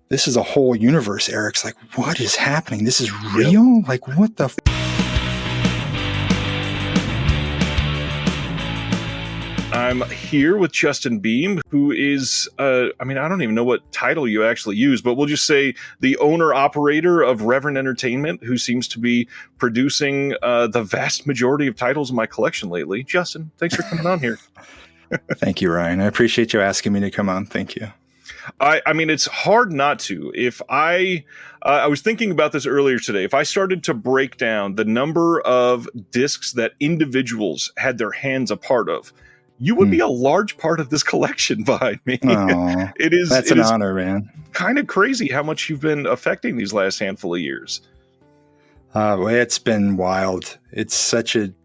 this is a whole universe. Eric's like, what is happening? This is real? Yep. Like, what the I'm here with Justin Beahm, who is, I don't even know what title you actually use, but we'll just say the owner-operator of Reverend Entertainment, who seems to be producing the vast majority of titles in my collection lately. Justin, thanks for coming on here. Thank you, Ryan. I appreciate you asking me to come on. Thank you. I mean, it's hard not to. If I was thinking about this earlier today, if I started to break down the number of discs that individuals had their hands a part of, you would be a large part of this collection behind me. Oh, that's an honor, man. Kind of crazy how much you've been affecting these last handful of years. It's been wild. It's an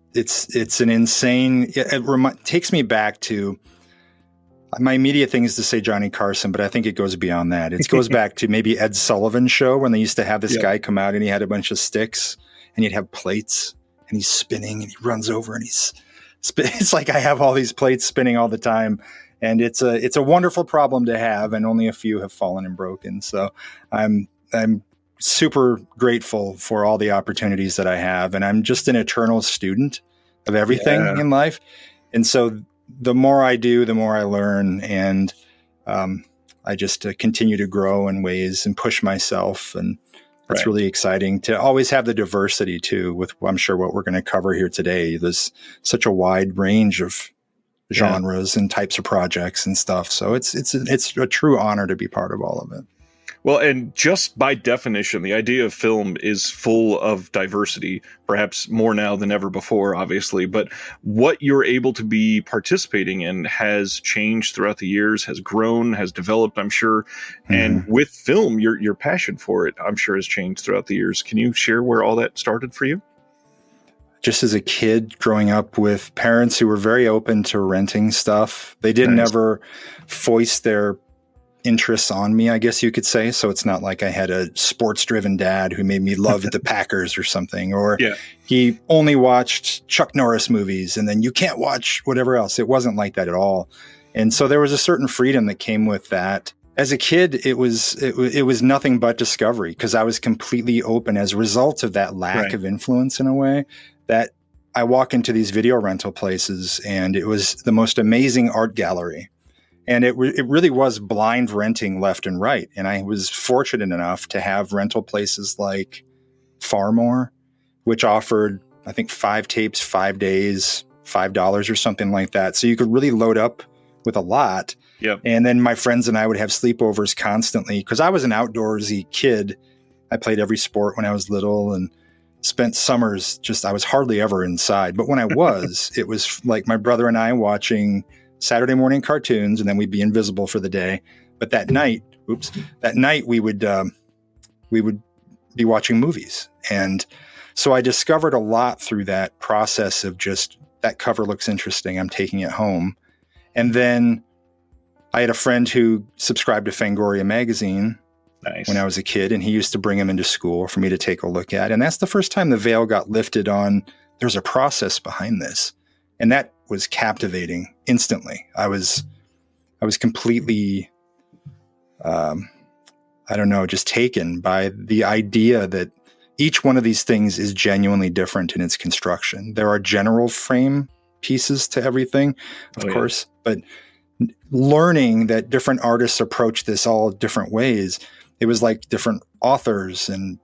insane. It takes me back to my immediate thing is to say Johnny Carson, but I think it goes beyond that. It goes back to maybe Ed Sullivan's show when they used to have this guy come out and he had a bunch of sticks and he'd have plates and he's spinning and he runs over and it's like I have all these plates spinning all the time, and it's a wonderful problem to have, and only a few have fallen and broken. So I'm super grateful for all the opportunities that I have, and I'm just an eternal student of everything in life. And so the more I do, the more I learn, and I just continue to grow in ways and push myself, and it's really exciting to always have the diversity too, with I'm sure what we're going to cover here today. There's such a wide range of genres and types of projects and stuff. So it's a true honor to be part of all of it. Well, and just by definition, the idea of film is full of diversity, perhaps more now than ever before, obviously. But what you're able to be participating in has changed throughout the years, has grown, has developed, I'm sure. Mm-hmm. And with film, your passion for it, I'm sure, has changed throughout the years. Can you share where all that started for you? Just as a kid growing up with parents who were very open to renting stuff, they didn't ever foist their interests on me, I guess you could say. So it's not like I had a sports driven dad who made me love the Packers or something, or he only watched Chuck Norris movies and then you can't watch whatever else. It wasn't like that at all. And so there was a certain freedom that came with that. As a kid, it was nothing but discovery, because I was completely open as a result of that lack of influence, in a way, that I walk into these video rental places and it was the most amazing art gallery. And it really was blind renting left and right. And I was fortunate enough to have rental places like Far More, which offered, I think, 5 tapes, 5 days, $5 or something like that. So you could really load up with a lot. Yep. And then my friends and I would have sleepovers constantly, because I was an outdoorsy kid. I played every sport when I was little and spent summers I was hardly ever inside. But when I was, it was like my brother and I watching Saturday morning cartoons, and then we'd be invisible for the day. But that night we would be watching movies. And so I discovered a lot through that process of just, that cover looks interesting, I'm taking it home. And then I had a friend who subscribed to Fangoria magazine when I was a kid, and he used to bring them into school for me to take a look at. And that's the first time the veil got lifted on, there's a process behind this. And that was captivating instantly. I was completely, just taken by the idea that each one of these things is genuinely different in its construction. There are general frame pieces to everything, of course, but learning that different artists approach this all different ways, it was like different authors, and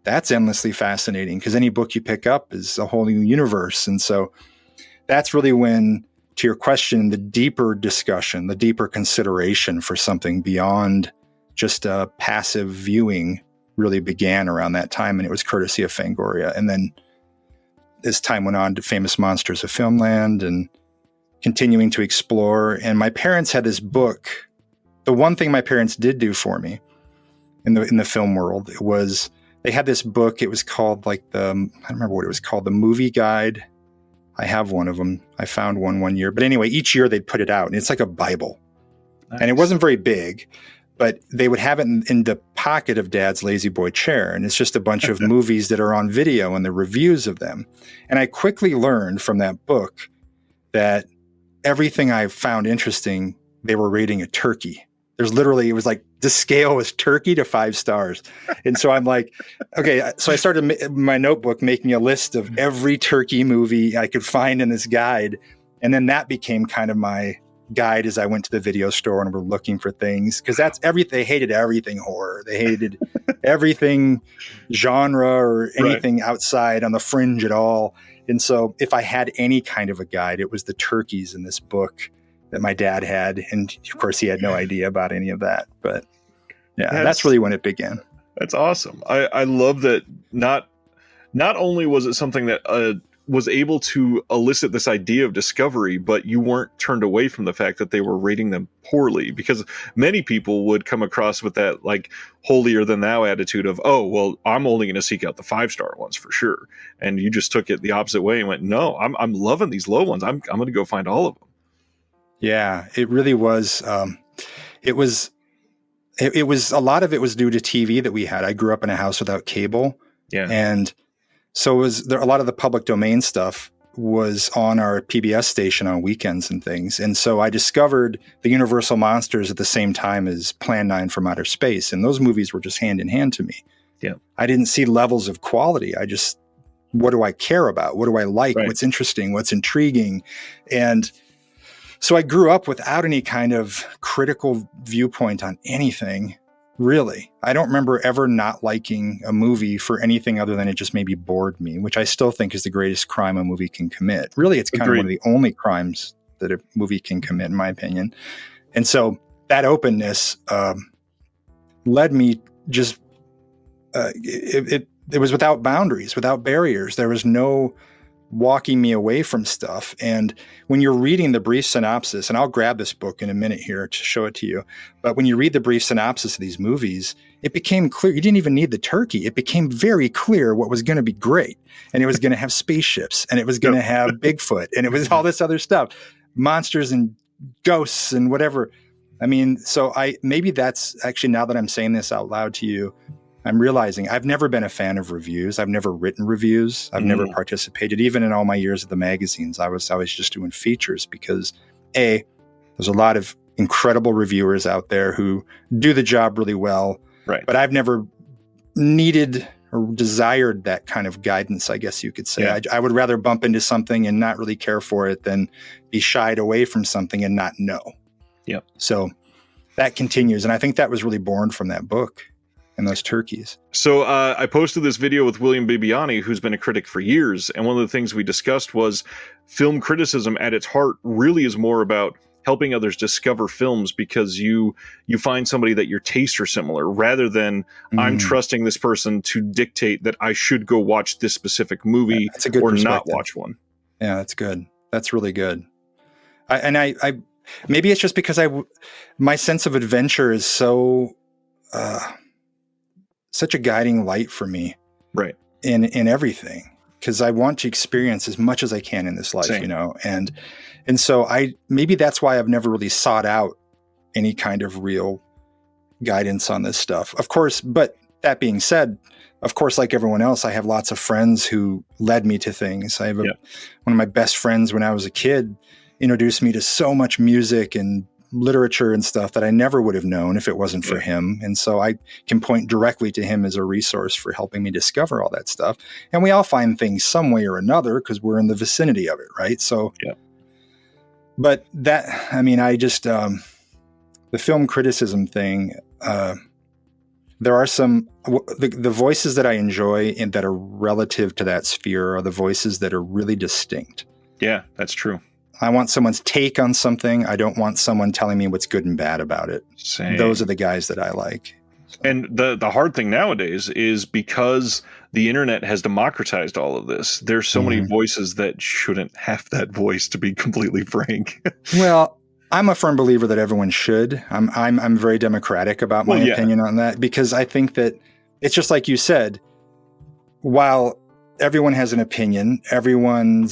that's endlessly fascinating, because any book you pick up is a whole new universe. And so that's really when, to your question, the deeper discussion, the deeper consideration for something beyond just a passive viewing really began around that time. And it was courtesy of Fangoria. And then as time went on, to Famous Monsters of Filmland and continuing to explore. And my parents had this book. The one thing my parents did do for me in the film world was they had this book. It was called I don't remember what it was called, the Movie Guide. I have one of them. I found one year. But anyway, each year they'd put it out, and it's like a Bible. Nice. And it wasn't very big, but they would have it in the pocket of Dad's lazy boy chair. And it's just a bunch of movies that are on video and the reviews of them. And I quickly learned from that book that everything I found interesting, they were rating a turkey. There's literally, it was like the scale was turkey to 5 stars. And so I'm like, okay. So I started my notebook making a list of every turkey movie I could find in this guide. And then that became kind of my guide as I went to the video store and were looking for things. Cause that's everything. They hated everything horror. They hated everything genre or anything outside on the fringe at all. And so if I had any kind of a guide, it was the turkeys in this book that my dad had. And of course he had no idea about any of that, but yeah, that's really when it began. That's awesome. I love that. Not only was it something that was able to elicit this idea of discovery, but you weren't turned away from the fact that they were rating them poorly, because many people would come across with that like holier than thou attitude of, oh, well, I'm only going to seek out the 5-star ones for sure. And you just took it the opposite way and went, no, I'm loving these low ones. I'm going to go find all of them. Yeah, it really was. It was a lot of it was due to TV that we had. I grew up in a house without cable. Yeah. And so a lot of the public domain stuff was on our PBS station on weekends and things. And so I discovered the Universal monsters at the same time as Plan 9 from Outer Space. And those movies were just hand in hand to me. Yeah. I didn't see levels of quality. What do I care about? What do I like? Right. What's interesting? What's intriguing? And so I grew up without any kind of critical viewpoint on anything, really. I don't remember ever not liking a movie for anything other than it just maybe bored me, which I still think is the greatest crime a movie can commit. Really, it's kind of one of the only crimes that a movie can commit, in my opinion. And so that openness led me just, it was without boundaries, without barriers. There was no walking me away from stuff. And when you're reading the brief synopsis, and I'll grab this book in a minute here to show it to you, but when you read the brief synopsis of these movies, it became clear. You didn't even need the turkey. It became very clear what was going to be great. And it was going to have spaceships, and it was going to have Bigfoot, and it was all this other stuff, monsters and ghosts and whatever. I mean, so maybe that's actually, now that I'm saying this out loud to you, I'm realizing I've never been a fan of reviews. I've never written reviews. I've never participated. Even in all my years at the magazines, I was just doing features because there's a lot of incredible reviewers out there who do the job really well. Right. But I've never needed or desired that kind of guidance, I guess you could say. Yeah. I would rather bump into something and not really care for it than be shied away from something and not know. Yep. So that continues. And I think that was really born from that book. And those turkeys. So I posted this video with William Bibiani, who's been a critic for years. And one of the things we discussed was film criticism at its heart really is more about helping others discover films, because you find somebody that your tastes are similar, rather than I'm trusting this person to dictate that I should go watch this specific movie or not watch one. Yeah, that's good. That's really good. I maybe it's just because my sense of adventure is so such a guiding light for me, right? In everything, because I want to experience as much as I can in this life, Same. you know, and so maybe that's why I've never really sought out any kind of real guidance on this stuff. Of course, but that being said, of course, like everyone else, I have lots of friends who led me to things. I have one of my best friends when I was a kid introduced me to so much music and literature and stuff that I never would have known if it wasn't for him. And so I can point directly to him as a resource for helping me discover all that stuff. And we all find things some way or another because we're in the vicinity of it, right? So, but that, I mean, I just, the film criticism thing, there are the voices that I enjoy and that are relative to that sphere are the voices that are really distinct. Yeah, that's true. I want someone's take on something. I don't want someone telling me what's good and bad about it. Same. Those are the guys that I like. So. And the hard thing nowadays is because the internet has democratized all of this, there's so many voices that shouldn't have that voice, to be completely frank. Well, I'm a firm believer that everyone should. I'm very democratic about my opinion on that, because I think that it's just like you said, while everyone has an opinion, everyone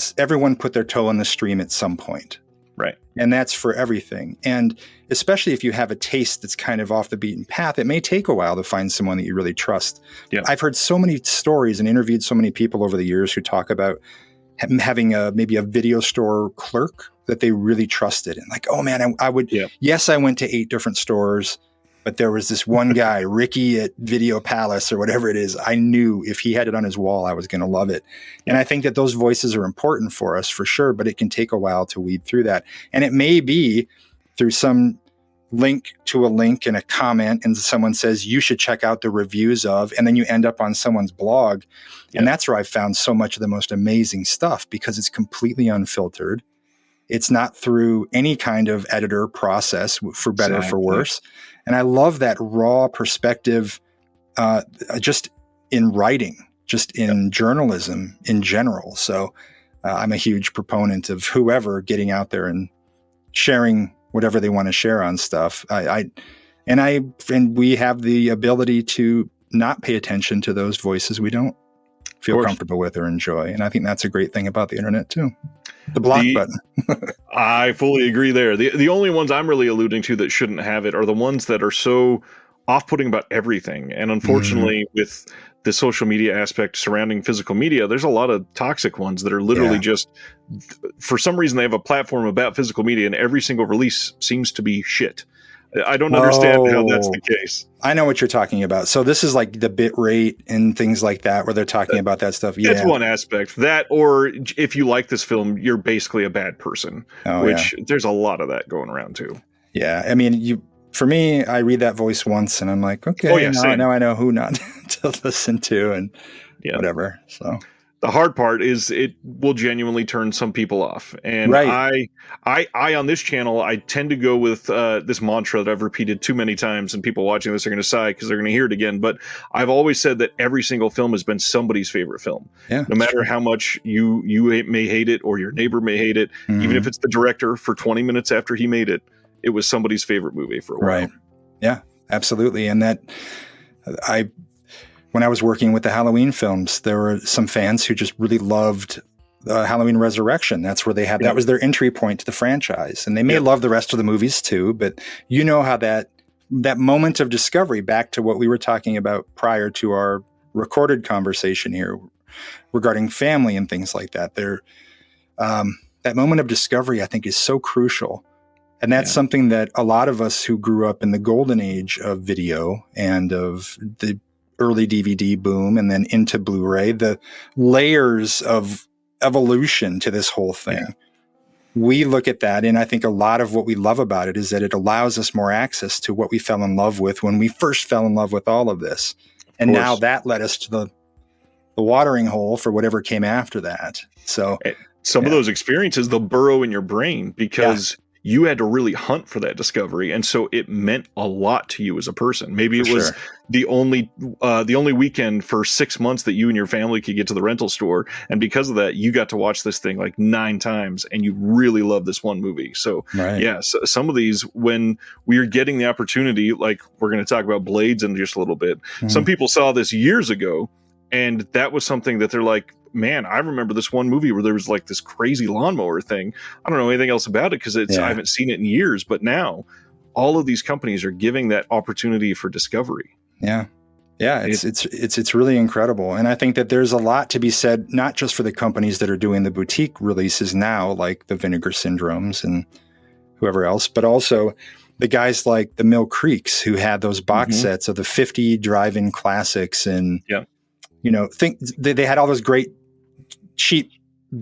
put their toe in the stream at some point. Right. And that's for everything. And especially if you have a taste that's kind of off the beaten path, it may take a while to find someone that you really trust. Yeah. I've heard so many stories and interviewed so many people over the years who talk about having maybe a video store clerk that they really trusted. And like, oh man, I would, yes, I went to 8 different stores, but there was this one guy, Ricky at Video Palace or whatever it is. I knew if he had it on his wall, I was going to love it. And I think that those voices are important for us for sure, but it can take a while to weed through that. And it may be through some link to a link in a comment, and someone says you should check out the reviews of, and then you end up on someone's blog. And that's where I found so much of the most amazing stuff, because it's completely unfiltered. It's not through any kind of editor process, for better or for worse. And I love that raw perspective, just in writing, just in journalism in general. So I'm a huge proponent of whoever getting out there and sharing whatever they want to share on stuff. And we have the ability to not pay attention to those voices we don't feel comfortable with or enjoy. And I think that's a great thing about the internet too. The block button. I fully agree there. The only ones I'm really alluding to that shouldn't have it are the ones that are so off-putting about everything. And unfortunately, with the social media aspect surrounding physical media, there's a lot of toxic ones that are literally just, for some reason, they have a platform about physical media, and every single release seems to be shit. I don't understand how that's the case. I know what you're talking about. So this is like the bit rate and things like that, where they're talking about that stuff. That's one aspect. That, or if you like this film, you're basically a bad person, there's a lot of that going around too. Yeah. I mean, for me, I read that voice once and I'm like, okay, now I know who not to listen to and whatever. So the hard part is it will genuinely turn some people off. And I on this channel, I tend to go with this mantra that I've repeated too many times, and people watching this are going to sigh because they're going to hear it again. But I've always said that every single film has been somebody's favorite film. No matter how much you may hate it or your neighbor may hate it, even if it's the director for 20 minutes after he made it, it was somebody's favorite movie for a while. Right. Yeah, absolutely. And that when I was working with the Halloween films, there were some fans who just really loved Halloween Resurrection. That's where they had, that was their entry point to the franchise. And they may love the rest of the movies too, but you know how that moment of discovery, back to what we were talking about prior to our recorded conversation here regarding family and things like that, that moment of discovery, I think, is so crucial. And that's something that a lot of us who grew up in the golden age of video and of the early DVD boom and then into Blu-ray, the layers of evolution to this whole thing. We look at that, and I think a lot of what we love about it is that it allows us more access to what we fell in love with when we first fell in love with all of this. And now that led us to the watering hole for whatever came after that. So some of those experiences, they'll burrow in your brain because you had to really hunt for that discovery. And so it meant a lot to you as a person. Maybe it was the only weekend for 6 months that you and your family could get to the rental store. And because of that, you got to watch this thing like 9 times and you really love this one movie. So so some of these, when we are getting the opportunity, like we're going to talk about Blades in just a little bit, some people saw this years ago, and that was something that they're like, man, I remember this one movie where there was like this crazy lawnmower thing. I don't know anything else about it because I haven't seen it in years. But now all of these companies are giving that opportunity for discovery. It's really incredible. And I think that there's a lot to be said, not just for the companies that are doing the boutique releases now, like the Vinegar Syndromes and whoever else, but also the guys like the Mill Creeks, who had those box sets of the 50 drive-in classics. And they had all those great cheap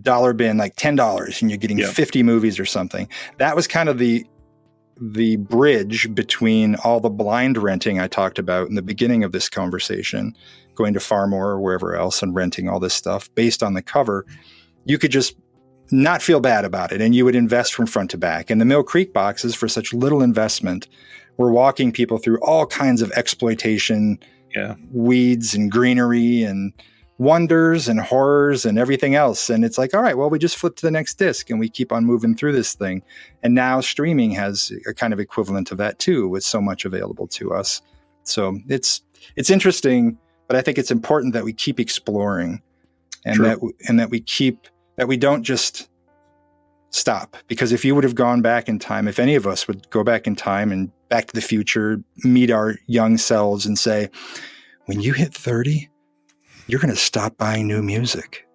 dollar bin, like $10, and you're getting 50 movies or something. That was kind of the bridge between all the blind renting I talked about in the beginning of this conversation, going to Farmore or wherever else and renting all this stuff based on the cover. You could just not feel bad about it, and you would invest from front to back. And the Mill Creek boxes, for such little investment, were walking people through all kinds of exploitation, weeds and greenery and wonders and horrors and everything else. And it's like, all right, well, we just flip to the next disc and we keep on moving through this thing. And now streaming has a kind of equivalent of that too, with so much available to us. So it's interesting, but I think it's important that we keep exploring and that we don't just stop. Because if you would have gone back in time, if any of us would go back in time and Back to the Future, meet our young selves and say, when you hit 30, you're going to stop buying new music,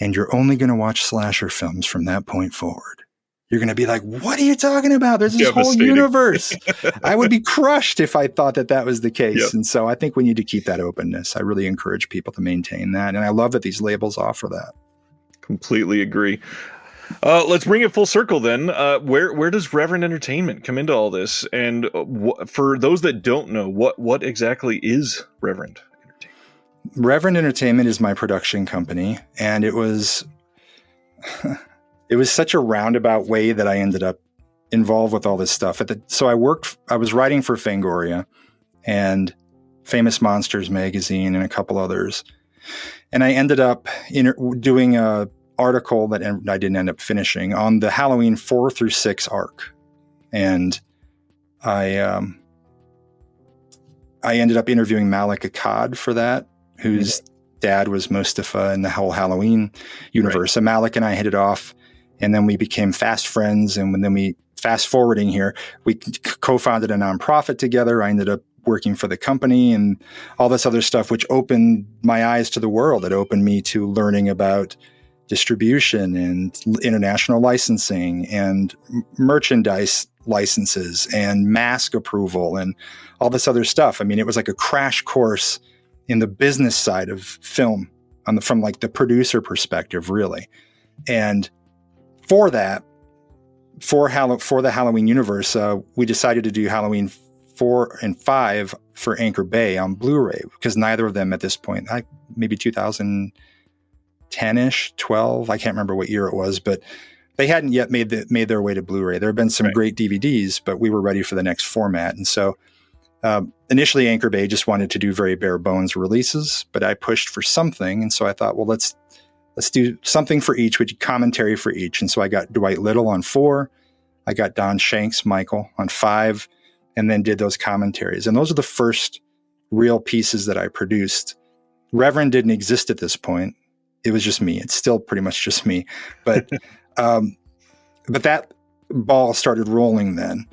and you're only going to watch slasher films from that point forward. you're going to be like, what are you talking about? There's this whole Devastating. universe. I would be crushed if I thought that was the case. Yep. And so I think we need to keep that openness. I really encourage people to maintain that. And I love that these labels offer that. Completely agree. Let's bring it full circle then. Where does Reverend Entertainment come into all this? And for those that don't know, what exactly is Reverend Entertainment? Reverend Entertainment is my production company, and it was such a roundabout way that I ended up involved with all this stuff. So I was writing for Fangoria and Famous Monsters magazine and a couple others, and I ended up doing a article that I didn't end up finishing on the Halloween 4 through 6 arc. And I ended up interviewing Malik Akkad for that, whose dad was Mustafa in the whole Halloween universe. Right. So Malik and I hit it off, and then we became fast friends. And then we fast forwarding here, we co-founded a nonprofit together. I ended up working for the company and all this other stuff, which opened my eyes to the world. It opened me to learning about distribution and international licensing and merchandise licenses and mask approval and all this other stuff. I mean, it was like a crash course in the business side of film from like the producer perspective, really. And for that, for the Halloween universe, we decided to do Halloween 4 and 5 for Anchor Bay on Blu-ray, because neither of them at this point, maybe 2010-ish, 12, I can't remember what year it was, but they hadn't yet made their way to Blu-ray. There have been some great DVDs, but we were ready for the next format. And so initially Anchor Bay just wanted to do very bare bones releases, but I pushed for something. And so I thought, well, let's do something for each, with commentary for each. And so I got Dwight Little on 4. I got Don Shanks, Michael, on 5, and then did those commentaries. And those are the first real pieces that I produced. Reverend didn't exist at this point. It was just me. It's still pretty much just me. But that ball started rolling then.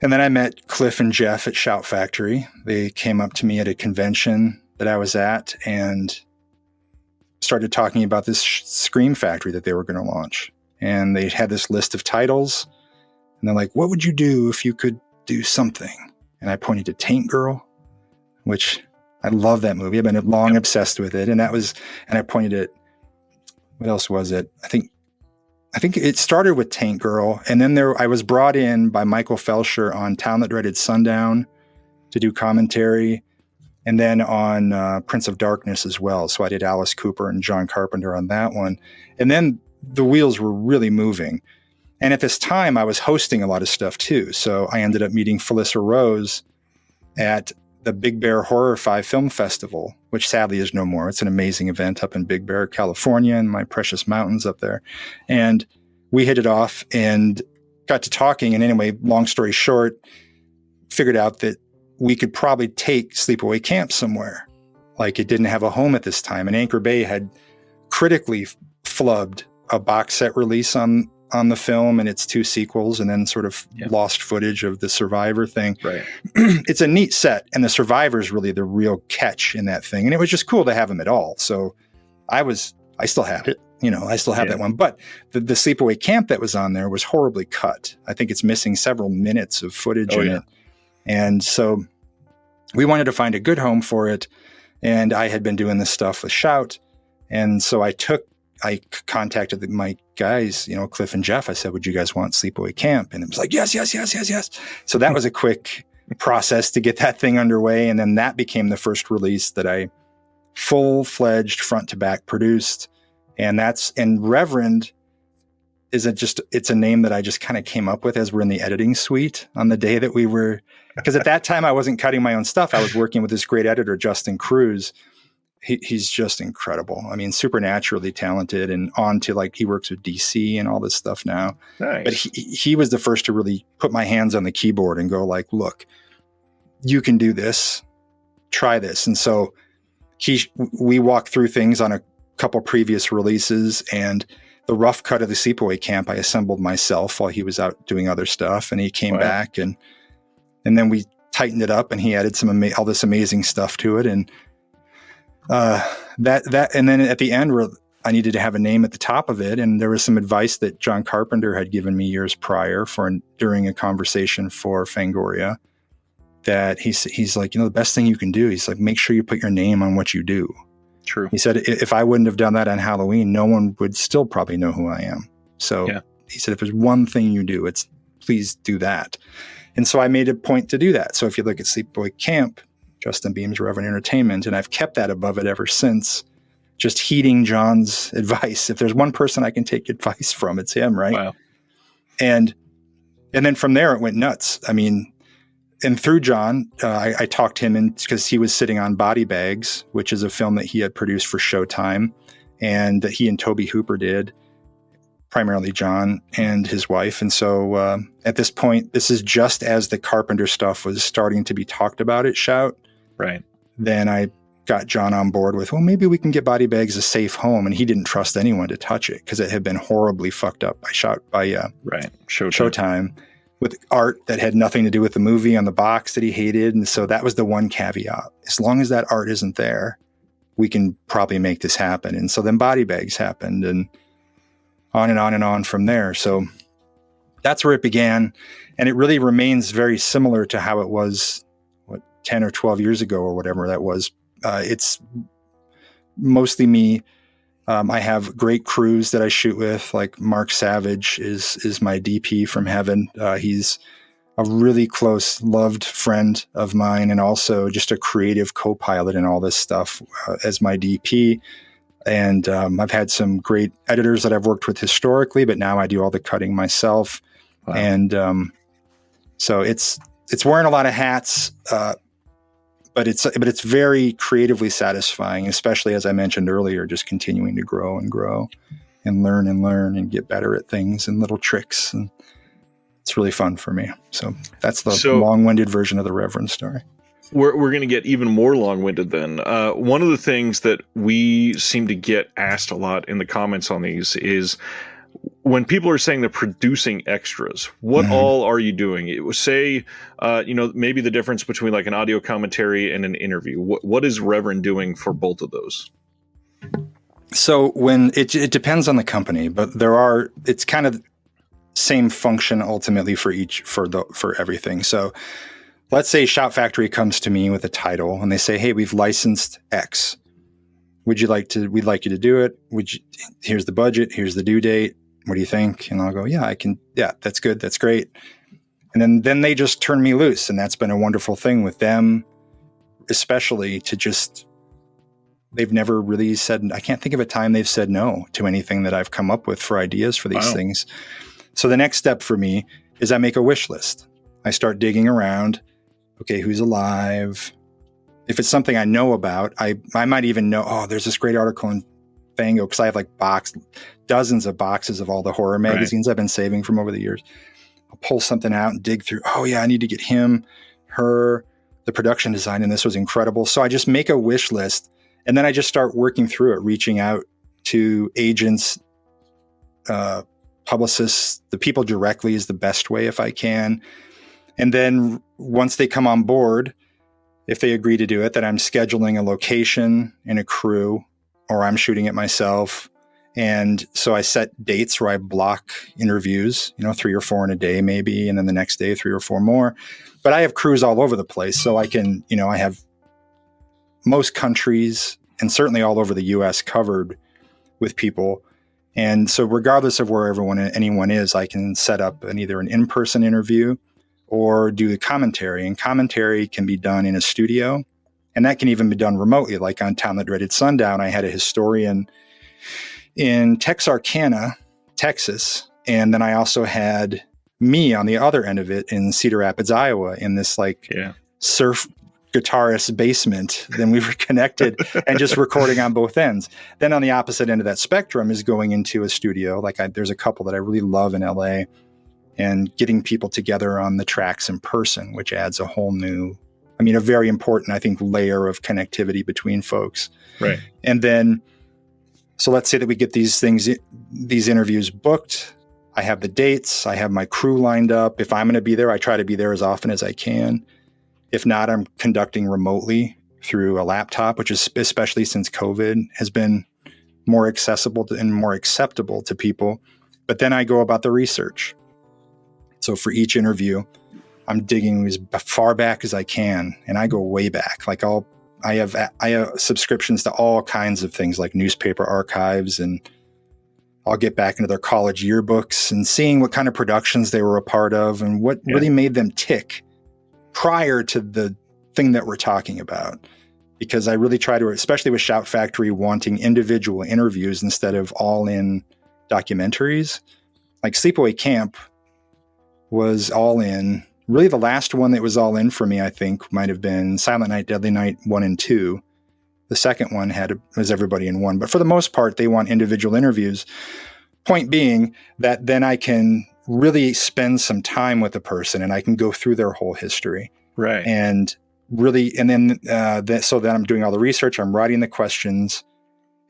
And then I met Cliff and Jeff at Shout Factory. They came up to me at a convention that I was at and started talking about this Scream Factory that they were going to launch. And they had this list of titles. And they're like, what would you do if you could do something? And I pointed to Taint Girl, which I love that movie. I've been long obsessed with it. And I pointed at, what else was it? I think it started with Taint Girl. And then I was brought in by Michael Felsher on Town That Dreaded Sundown to do commentary. And then on Prince of Darkness as well. So I did Alice Cooper and John Carpenter on that one. And then the wheels were really moving. And at this time, I was hosting a lot of stuff too. So I ended up meeting Felissa Rose at the Big Bear Horror 5 Film Festival, which sadly is no more. It's an amazing event up in Big Bear, California, in my precious mountains up there. And we hit it off and got to talking. And anyway, long story short, figured out that we could probably take Sleepaway Camp somewhere. Like, it didn't have a home at this time. And Anchor Bay had critically flubbed a box set release on the film and its 2 sequels, and then sort of lost footage of the Survivor thing. Right. It's a neat set, and the Survivor is really the real catch in that thing. And it was just cool to have them at all. So I still have it. I still have that one. But the Sleepaway Camp that was on there was horribly cut. I think it's missing several minutes of footage in it. And so we wanted to find a good home for it. And I had been doing this stuff with Shout. And so I contacted my guys, Cliff and Jeff. I said, would you guys want Sleepaway Camp? And it was like, yes. So that was a quick process to get that thing underway. And then that became the first release that I full-fledged front to back produced. And Reverend it's a name that I just kind of came up with as we're in the editing suite on the day that we were, because at that time I wasn't cutting my own stuff. I was working with this great editor, Justin Cruz. He's just incredible. I mean, supernaturally talented, and on to he works with DC and all this stuff now. Nice. But he was the first to really put my hands on the keyboard and go look, you can do this, try this. And so we walked through things on a couple previous releases, and the rough cut of the Sleepaway Camp I assembled myself while he was out doing other stuff, and he came back and then we tightened it up, and he added all this amazing stuff to it. And that and then at the end, I needed to have a name at the top of it. And there was some advice that John Carpenter had given me years prior during a conversation for Fangoria, that he's like, the best thing you can do, he's like, make sure you put your name on what you do. True. He said, if I wouldn't have done that on Halloween, no one would still probably know who I am. So he said, if there's one thing you do, it's please do that. And so I made a point to do that. So if you look at Sleepaway Camp, Justin Beahm's Reverend Entertainment, and I've kept that above it ever since, just heeding John's advice. If there's one person I can take advice from, it's him, right? Wow. And then from there, it went nuts. I mean, and through John, I talked him in because he was sitting on Body Bags, which is a film that he had produced for Showtime and that he and Toby Hooper did, primarily John and his wife. And so at this point, this is just as the Carpenter stuff was starting to be talked about at Shout. Right. Then I got John on board with, well, maybe we can get Body Bags a safe home. And he didn't trust anyone to touch it because it had been horribly fucked up by Showtime with art that had nothing to do with the movie on the box that he hated. And so that was the one caveat. As long as that art isn't there, we can probably make this happen. And so then Body Bags happened and on and on and on from there. So that's where it began. And it really remains very similar to how it was, 10 or 12 years ago or whatever that was. It's mostly me. I have great crews that I shoot with, like Mark Savage is my DP from heaven. He's a really close, loved friend of mine and also just a creative co-pilot in all this stuff as my DP. And I've had some great editors that I've worked with historically, but now I do all the cutting myself. Wow. And so it's wearing a lot of hats, but it's very creatively satisfying, especially as I mentioned earlier, just continuing to grow and learn and get better at things and little tricks. And it's really fun for me. So that's the long-winded version of the Reverend story. We're going to get even more long-winded then. One of the things that we seem to get asked a lot in the comments on these is when people are saying they're producing extras, what all are you doing? It was say, maybe the difference between like an audio commentary and an interview. What is Reverend doing for both of those? So when it depends on the company, but it's kind of same function ultimately for everything. So let's say Shout Factory comes to me with a title and they say, hey, we've licensed X. We'd like you to do it. Here's the budget. Here's the due date. What do you think? And I'll go, yeah, I can. Yeah, that's good. That's great. And then they just turn me loose. And that's been a wonderful thing with them, especially they've never really said, I can't think of a time they've said no to anything that I've come up with for ideas for these things. So the next step for me is I make a wish list. I start digging around. Okay, who's alive? If it's something I know about, I might even know, there's this great article in Fango, because I have like dozens of boxes of all the horror magazines I've been saving from over the years. I'll pull something out and dig through. Oh yeah, I need to get him, her, the production design, and this was incredible. So I just make a wish list, and then I just start working through it, reaching out to agents, publicists, the people directly is the best way if I can. And then once they come on board, if they agree to do it, that I'm scheduling a location and a crew, or I'm shooting it myself. And so I set dates where I block interviews, 3 or 4 in a day maybe, and then the next day 3 or 4 more. But I have crews all over the place, so I can, I have most countries and certainly all over the US covered with people. And so regardless of where anyone is, I can set up either an in-person interview or do the commentary. And commentary can be done in a studio, and that can even be done remotely. Like on Town That Dreaded Sundown, I had a historian in Texarkana, Texas, and then I also had me on the other end of it in Cedar Rapids, Iowa, in this surf guitarist basement. Then we were connected and just recording on both ends. Then on the opposite end of that spectrum is going into a studio. There's a couple that I really love in LA, and getting people together on the tracks in person, which adds a whole new, a very important, I think, layer of connectivity between folks. Right. And then, so let's say that we get these interviews booked. I have the dates. I have my crew lined up. If I'm going to be there, I try to be there as often as I can. If not, I'm conducting remotely through a laptop, which is, especially since COVID, has been more accessible and more acceptable to people. But then I go about the research. So for each interview, I'm digging as far back as I can, and I go way back. Like I have subscriptions to all kinds of things like newspaper archives, and I'll get back into their college yearbooks and seeing what kind of productions they were a part of and what really made them tick prior to the thing that we're talking about. Because I really try to, especially with Shout Factory, wanting individual interviews instead of all-in documentaries. Like Sleepaway Camp was all in. Really, the last one that was all in for me, I think, might have been Silent Night, Deadly Night 1 and 2. The second one was everybody in one. But for the most part, they want individual interviews. Point being that then I can really spend some time with the person and I can go through their whole history. Right. And really, and then so then I'm doing all the research. I'm writing the questions.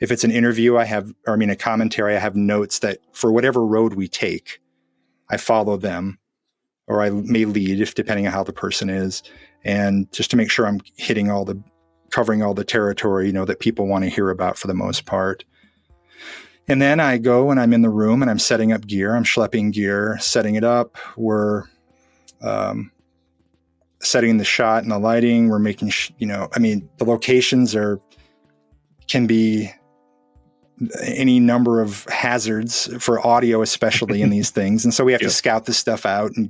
If it's an interview, a commentary, I have notes that for whatever road we take, I follow them. Or I may lead, depending on how the person is, and just to make sure I'm covering all the territory, that people want to hear about for the most part. And then I go and I'm in the room and I'm setting up gear. I'm schlepping gear, setting it up. We're setting the shot and the lighting. We're making, the locations can be any number of hazards for audio, especially in these things. And so we have to scout this stuff out and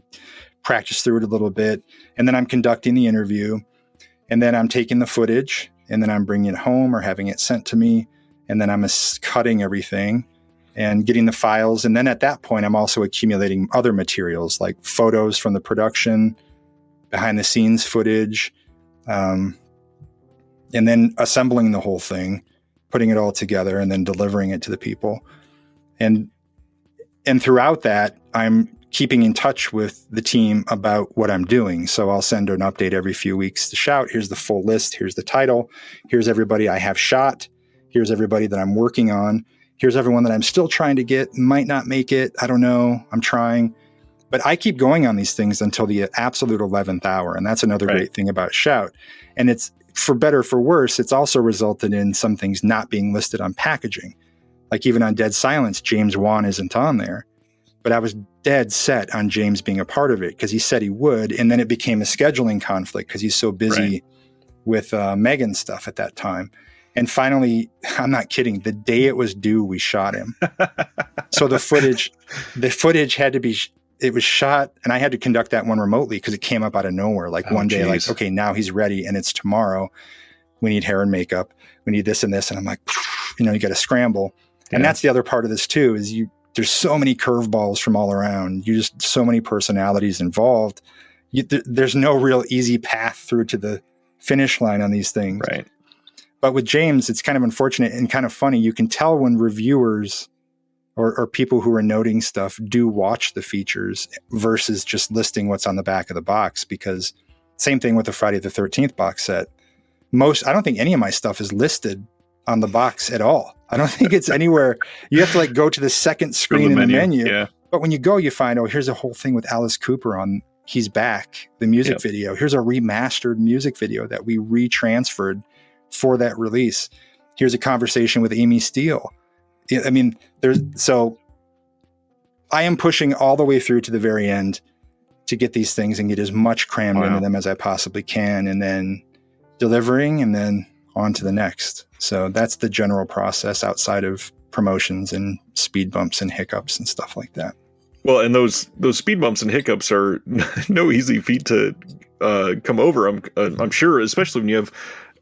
practice through it a little bit. And then I'm conducting the interview, and then I'm taking the footage, and then I'm bringing it home or having it sent to me. And then I'm cutting everything and getting the files. And then at that point, I'm also accumulating other materials like photos from the production, behind the scenes footage, and then assembling the whole thing, putting it all together, and then delivering it to the people. And throughout that, I'm keeping in touch with the team about what I'm doing. So I'll send an update every few weeks to Shout. Here's the full list. Here's the title. Here's everybody I have shot. Here's everybody that I'm working on. Here's everyone that I'm still trying to get, might not make it. I don't know. I'm trying. But I keep going on these things until the absolute 11th hour. And that's another great thing about Shout. And it's, for better or for worse, it's also resulted in some things not being listed on packaging. Like even on Dead Silence, James Wan isn't on there. But I was dead set on James being a part of it because he said he would. And then it became a scheduling conflict because he's so busy with Megan stuff at that time. And finally, I'm not kidding, the day it was due, we shot him. So the footage had to be, it was shot, and I had to conduct that one remotely because it came up out of nowhere. Like one day, like, okay, now he's ready and it's tomorrow. We need hair and makeup. We need this and this. And I'm like, you got to scramble. And that's the other part of this too, is there's so many curveballs from all around. So many personalities involved. There's no real easy path through to the finish line on these things. Right. But with James, it's kind of unfortunate and kind of funny. You can tell when reviewers or people who are noting stuff do watch the features versus just listing what's on the back of the box, because same thing with the Friday the 13th box set. I don't think any of my stuff is listed on the box at all. I don't think it's anywhere. You have to go to the second screen in the menu. Yeah. But when you go, you find, here's a whole thing with Alice Cooper on He's Back, the music video. Here's a remastered music video that we retransferred for that release. Here's a conversation with Amy Steele. I mean, so I am pushing all the way through to the very end to get these things and get as much crammed into them as I possibly can, and then delivering and then on to the next. So that's the general process outside of promotions and speed bumps and hiccups and stuff like that. Well, and those speed bumps and hiccups are no easy feat to come over. I'm sure, especially when you have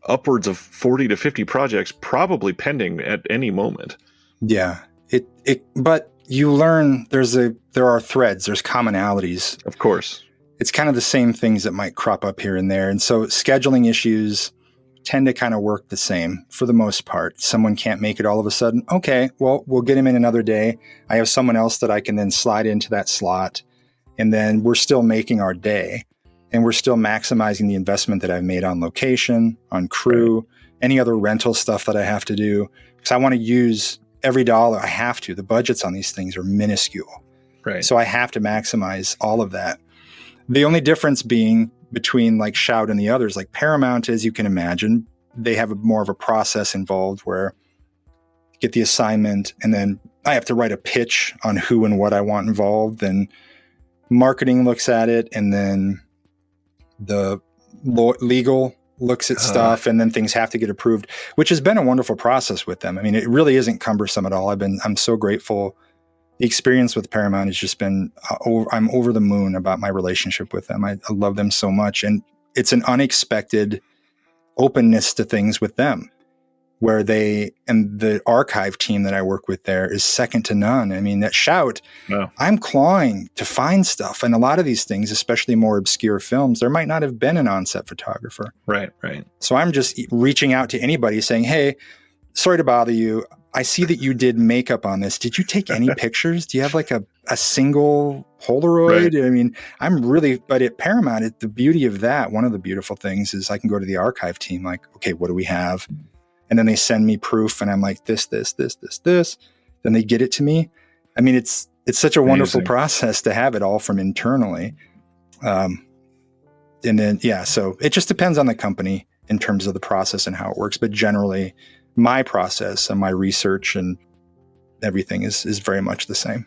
upwards of 40 to 50 projects probably pending at any moment. Yeah. But you learn there are threads, there's commonalities. Of course. It's kind of the same things that might crop up here and there. And so scheduling issues tend to kind of work the same for the most part. Someone can't make it all of a sudden. Okay, well, we'll get him in another day. I have someone else that I can then slide into that slot. And then we're still making our day. And we're still maximizing the investment that I've made on location, on crew, any other rental stuff that I have to do. Because I want to use every dollar. I have to. The budgets on these things are minuscule. Right. So I have to maximize all of that. The only difference being between Shout and the others, like Paramount, as you can imagine, they have more of a process involved where get the assignment, and then I have to write a pitch on who and what I want involved. Then marketing looks at it, and then the legal looks at stuff, and then things have to get approved, which has been a wonderful process with them. I mean, it really isn't cumbersome at all. I'm so grateful. The experience with Paramount has just been, I'm over the moon about my relationship with them. I love them so much. And it's an unexpected openness to things with them, where and the archive team that I work with there is second to none. I mean, that shout, I'm clawing to find stuff. And a lot of these things, especially more obscure films, there might not have been an on-set photographer. Right. So I'm just reaching out to anybody saying, hey, sorry to bother you. I see that you did makeup on this. Did you take any pictures? Do you have like a single Polaroid? Right. I mean, but at Paramount, the beauty of that, one of the beautiful things is I can go to the archive team, like, okay, what do we have? And then they send me proof, and I'm like, this. Then they get it to me. I mean, it's such a wonderful process to have it all from internally. And then, so it just depends on the company in terms of the process and how it works. But generally, my process and my research and everything is very much the same.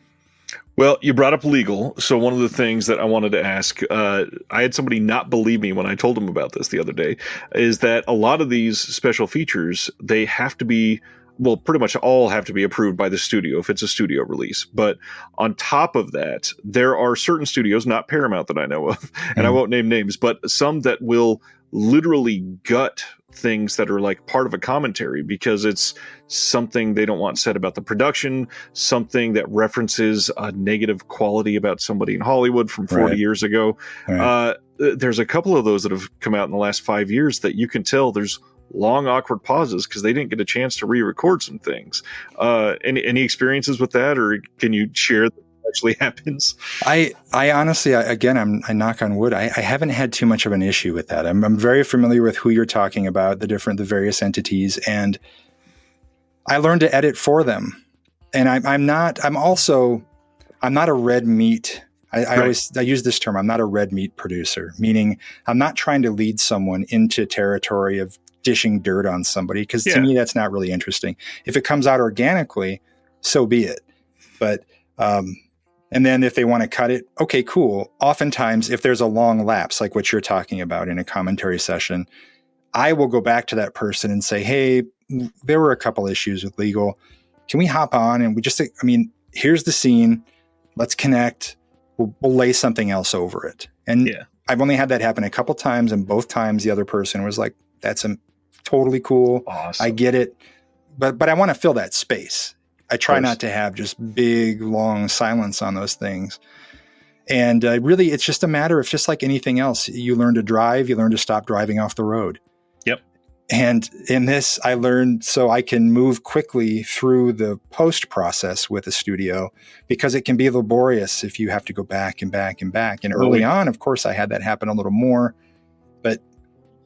Well, you brought up legal. So one of the things that I wanted to ask, I had somebody not believe me when I told them about this the other day, is that a lot of these special features, they have to be, well, pretty much all have to be approved by the studio if it's a studio release. But on top of that, there are certain studios, not Paramount that I know of, and I won't name names, but some that will literally gut things that are like part of a commentary because it's something they don't want said about the production, something that references a negative quality about somebody in Hollywood from 40 years ago. Right. There's a couple of those that have come out in the last 5 years that you can tell there's long, awkward pauses because they didn't get a chance to re-record some things. Any experiences with that, or can you share that actually happens? I honestly, again, I knock on wood. I haven't had too much of an issue with that. I'm very familiar with who you're talking about, the various entities, and I learned to edit for them. And I'm not a red meat. I use this term. I'm not a red meat producer, meaning I'm not trying to lead someone into territory of dishing dirt on somebody, because to me, that's not really interesting. If it comes out organically, so be it. But, and then if they want to cut it, okay, cool. Oftentimes, if there's a long lapse, like what you're talking about in a commentary session, I will go back to that person and say, hey, there were a couple issues with legal. Can we hop on? And here's the scene. Let's connect. We'll lay something else over it. And I've only had that happen a couple times, and both times the other person was like, that's totally cool. Awesome. I get it. But I want to fill that space. I try not to have just big, long silence on those things. And really, it's just a matter of, just like anything else. You learn to drive, you learn to stop driving off the road. Yep. And in this, I learned so I can move quickly through the post process with a studio, because it can be laborious if you have to go back and back and back. And early on, of course, I had that happen a little more. But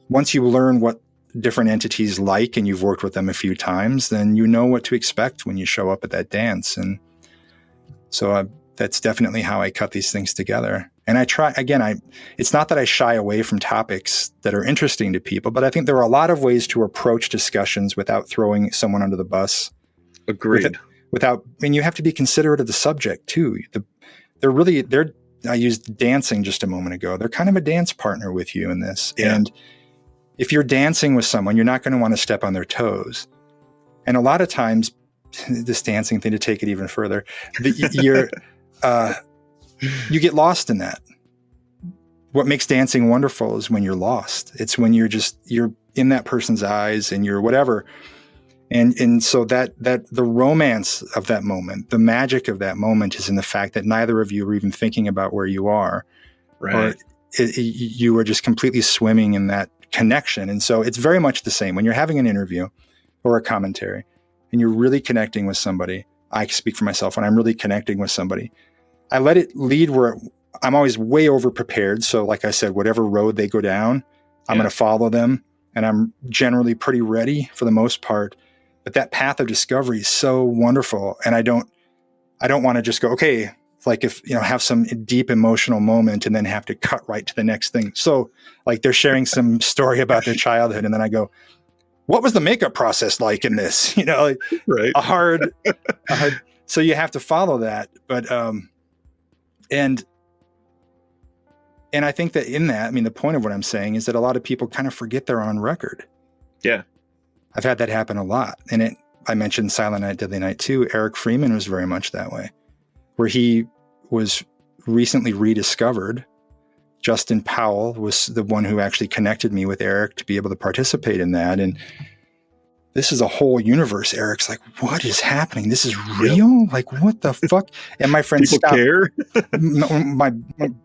once you learn what different entities like, and you've worked with them a few times, then you know what to expect when you show up at that dance. And so that's definitely how I cut these things together. And I try, again, it's not that I shy away from topics that are interesting to people, but I think there are a lot of ways to approach discussions without throwing someone under the bus. Agreed. You have to be considerate of the subject too. I used dancing just a moment ago. They're kind of a dance partner with you in this. Yeah. And if you're dancing with someone, you're not going to want to step on their toes. And a lot of times, this dancing thing, to take it even further, you get lost in that. What makes dancing wonderful is when you're lost. It's when you're in that person's eyes and you're whatever. And so that the romance of that moment, the magic of that moment, is in the fact that neither of you are even thinking about where you are. Right. Or you are just completely swimming in that connection. And so it's very much the same when you're having an interview or a commentary and you're really connecting with somebody. I speak for myself. When I'm really connecting with somebody, I let it lead where I'm always way over prepared. So like I said, whatever road they go down, I'm going to follow them, and I'm generally pretty ready for the most part. But that path of discovery is so wonderful. And I don't want to just go, okay, like if, have some deep emotional moment and then have to cut right to the next thing. So like they're sharing some story about their childhood, and then I go, what was the makeup process like in this? Like right. a hard, so you have to follow that. But, and I think that in that, I mean, the point of what I'm saying is that a lot of people kind of forget they're on record. Yeah. I've had that happen a lot. And I mentioned Silent Night, Deadly Night 2. Eric Freeman was very much that way, where he was recently rediscovered. Justin Powell was the one who actually connected me with Eric to be able to participate in that. And this is a whole universe. Eric's like, what is happening? This is real? Yep. Like, what the fuck? And my friend People Scott, care? my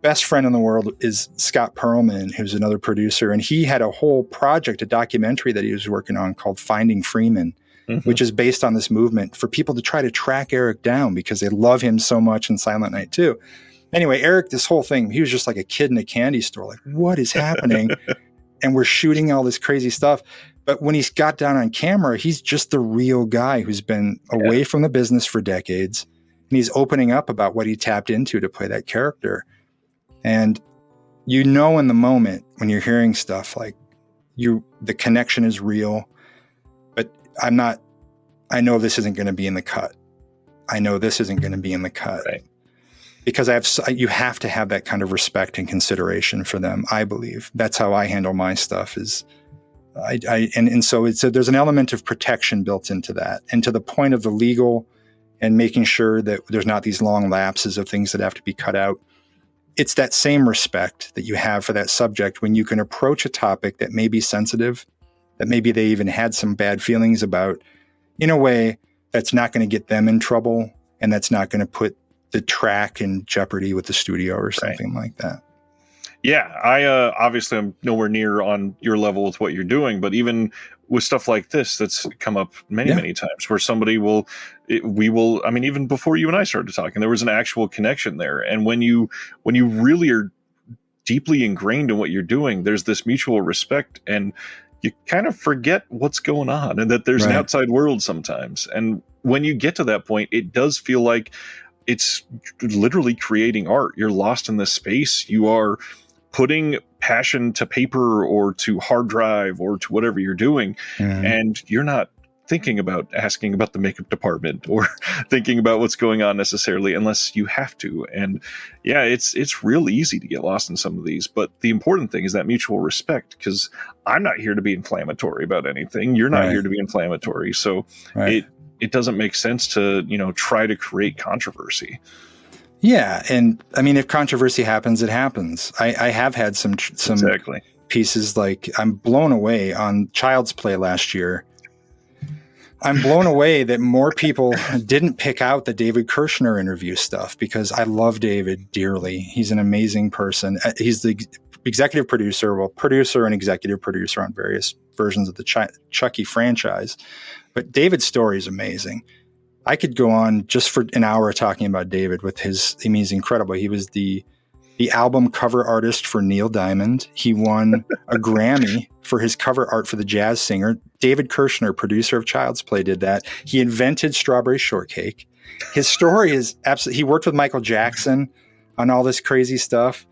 best friend in the world is Scott Perlman, who's another producer. And he had a whole project, a documentary that he was working on called Finding Freeman, which is based on this movement for people to try to track Eric down because they love him so much in Silent Night 2. Anyway, Eric, this whole thing, he was just like a kid in a candy store. Like, what is happening? And we're shooting all this crazy stuff. But when he's got down on camera, he's just the real guy who's been away from the business for decades. And he's opening up about what he tapped into to play that character. And in the moment when you're hearing stuff like the connection is real, but I know this isn't going to be in the cut. Right. Because you have to have that kind of respect and consideration for them. I believe that's how I handle my stuff is so there's an element of protection built into that, and to the point of the legal and making sure that there's not these long lapses of things that have to be cut out. It's that same respect that you have for that subject when you can approach a topic that may be sensitive, that maybe they even had some bad feelings about, in a way that's not going to get them in trouble and that's not going to put the track in jeopardy with the studio or something like that. Yeah, I obviously I'm nowhere near on your level with what you're doing, but even with stuff like this, that's come up many times where somebody I mean, even before you and I started talking, there was an actual connection there. And when you really are deeply ingrained in what you're doing, there's this mutual respect, and you kind of forget what's going on and that there's an outside world sometimes. And when you get to that point, it does feel like it's literally creating art. You're lost in this space. You are putting passion to paper or to hard drive or to whatever you're doing. And you're not thinking about asking about the makeup department or thinking about what's going on necessarily unless you have to. And yeah, it's real easy to get lost in some of these, but the important thing is that mutual respect, because I'm not here to be inflammatory about anything. You're not here to be inflammatory. So it doesn't make sense to, try to create controversy. Yeah. And I mean, if controversy happens, it happens. I have had some exactly. pieces, like I'm blown away on Child's Play last year. I'm blown away that more people didn't pick out the David Kirshner interview stuff, because I love David dearly. He's an amazing person. He's the executive producer and executive producer on various versions of the Chucky franchise. But David's story is amazing. I could go on just for an hour talking about David he's incredible. He was the album cover artist for Neil Diamond. He won a Grammy for his cover art for The Jazz Singer. David Kirshner, producer of Child's Play, did that. He invented Strawberry Shortcake. His story is absolutely, he worked with Michael Jackson on all this crazy stuff.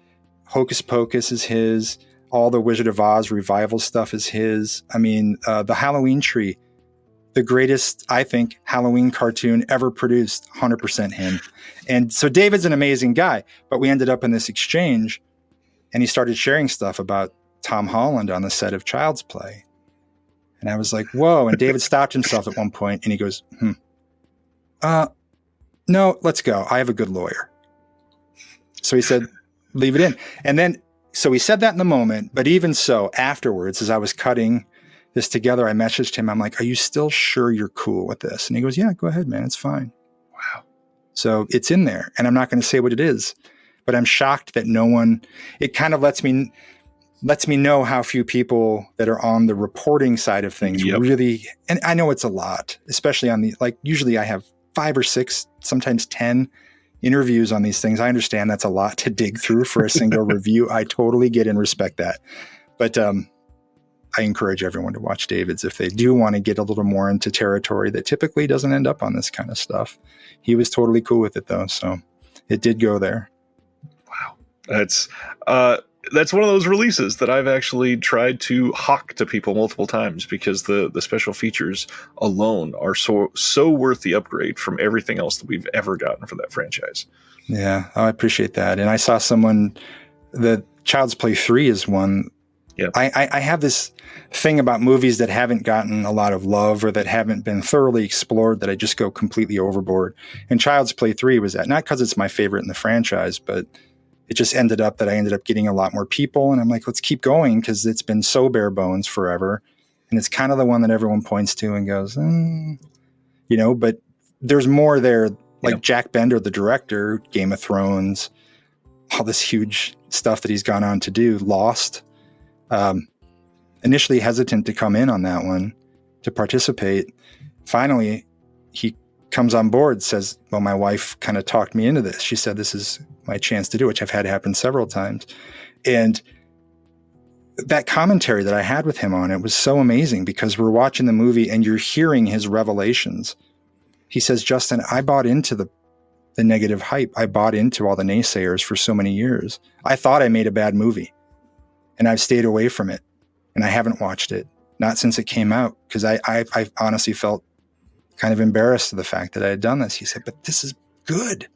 Hocus Pocus is his. All the Wizard of Oz revival stuff is his. I mean, the Halloween Tree, the greatest, I think, Halloween cartoon ever produced, 100% him. And so David's an amazing guy, but we ended up in this exchange, and he started sharing stuff about Tom Holland on the set of Child's Play. And I was like, whoa. And David stopped himself at one point and he goes, no, let's go. I have a good lawyer. So he said, leave it in. And then, so he said that in the moment, but even so, afterwards, as I was cutting this together, I messaged him. I'm like, are you still sure you're cool with this? And he goes, yeah, go ahead, man. It's fine. Wow. So it's in there, and I'm not going to say what it is, but I'm shocked that it kind of lets me know how few people that are on the reporting side of things really, and I know it's a lot, especially on usually I have 5 or 6, sometimes 10 interviews on these things. I understand that's a lot to dig through for a single review. I totally get and respect that. But, I encourage everyone to watch David's if they do want to get a little more into territory that typically doesn't end up on this kind of stuff. He was totally cool with it though. So it did go there. Wow. That's, that's one of those releases that I've actually tried to hawk to people multiple times, because the special features alone are so worth the upgrade from everything else that we've ever gotten for that franchise. Yeah, I appreciate that. And I saw someone, the Child's Play 3 is one. Yeah. I have this thing about movies that haven't gotten a lot of love or that haven't been thoroughly explored that I just go completely overboard. And Child's Play 3 was that, not because it's my favorite in the franchise, but it just ended up that I ended up getting a lot more people. And I'm like, let's keep going, because it's been so bare bones forever. And it's kind of the one that everyone points to and goes, but there's more there. Like Jack Bender, the director, Game of Thrones, all this huge stuff that he's gone on to do, Lost. Initially hesitant to come in on that one, to participate. Finally, he comes on board, says, well, my wife kind of talked me into this. She said, this is my chance to do it, which I've had happen several times. And that commentary that I had with him on it was so amazing, because we're watching the movie and you're hearing his revelations. He says, Justin, I bought into the negative hype. I bought into all the naysayers for so many years. I thought I made a bad movie, and I've stayed away from it, and I haven't watched it, not since it came out, because I honestly felt kind of embarrassed of the fact that I had done this. He said, but this is good.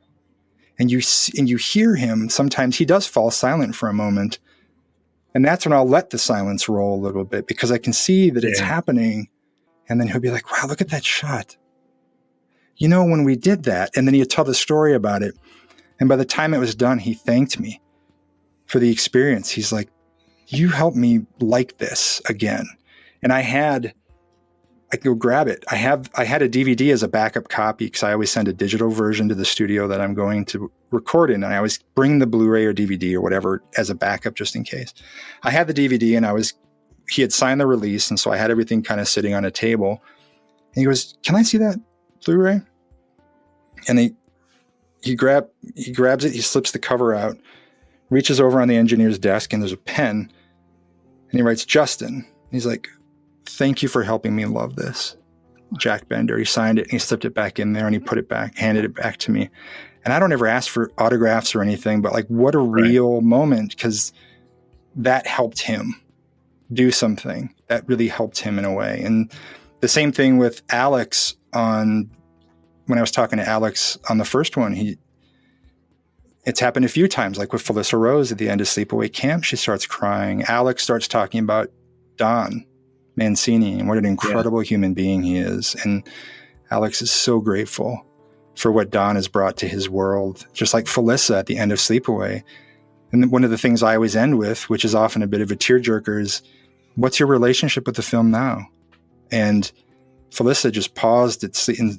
And you hear him, sometimes he does fall silent for a moment. And that's when I'll let the silence roll a little bit, because I can see that it's happening. And then he'll be like, wow, look at that shot. When we did that, and then he'd tell the story about it. And by the time it was done, he thanked me for the experience. He's like, you helped me like this again. And I could go grab it. I had a DVD as a backup copy, because I always send a digital version to the studio that I'm going to record in. And I always bring the Blu-ray or DVD or whatever as a backup, just in case. I had the DVD, and he had signed the release. And so I had everything kind of sitting on a table. And he goes, can I see that Blu-ray? And he grabs it. He slips the cover out, reaches over on the engineer's desk, and there's a pen. And he writes, Justin. He's like, thank you for helping me love this. Jack Bender. He signed it, and he slipped it back in there, and he put it back, handed it back to me. And I don't ever ask for autographs or anything, but like, what a real moment, because that helped him do something. That really helped him in a way. And the same thing with Alex when I was talking to Alex on the first one, it's happened a few times, like with Felissa Rose at the end of Sleepaway Camp. She starts crying. Alex starts talking about Don Mancini and what an incredible human being he is. And Alex is so grateful for what Don has brought to his world, just like Felissa at the end of Sleepaway. And one of the things I always end with, which is often a bit of a tearjerker, is, what's your relationship with the film now? And Felissa just paused in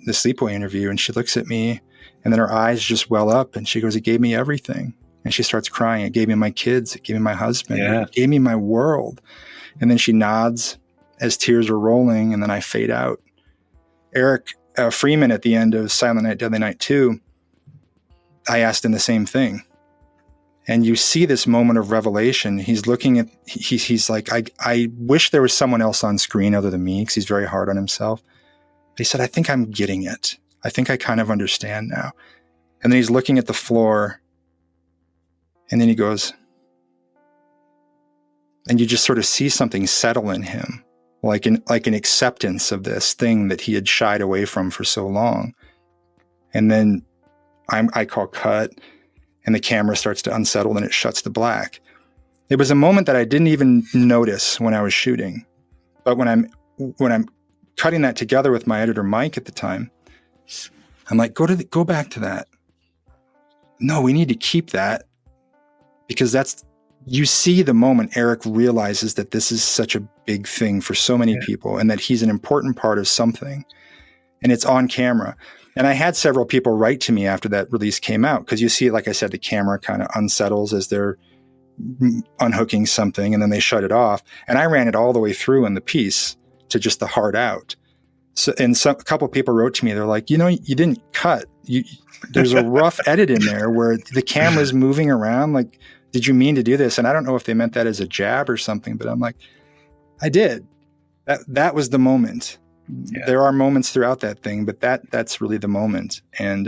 the Sleepaway interview, and she looks at me, and then her eyes just well up, and she goes, it gave me everything. And she starts crying. It gave me my kids. It gave me my husband. It gave me my world. And then she nods as tears are rolling, and then I fade out. Eric Freeman at the end of Silent Night, Deadly Night 2, I asked him the same thing. And you see this moment of revelation. He's looking at, he's like, I wish there was someone else on screen other than me, because he's very hard on himself. But he said, I think I'm getting it. I think I kind of understand now. And then he's looking at the floor, and then he goes, and you just sort of see something settle in him, like an acceptance of this thing that he had shied away from for so long. And then I call cut, and the camera starts to unsettle, and it shuts to black. It was a moment that I didn't even notice when I was shooting. But when I'm cutting that together with my editor, Mike, at the time, I'm like, go back to that. No, we need to keep that, because you see the moment Eric realizes that this is such a big thing for so many people, and that he's an important part of something, and it's on camera. And I had several people write to me after that release came out, because you see, like I said, the camera kind of unsettles as they're unhooking something, and then they shut it off. And I ran it all the way through in the piece to just the hard out. So, and a couple of people wrote to me, they're like, you didn't cut. There's a rough edit in there where the camera's moving around. Like, did you mean to do this? And I don't know if they meant that as a jab or something, but I'm like, I did. That was the moment. Yeah. There are moments throughout that thing, but that's really the moment. And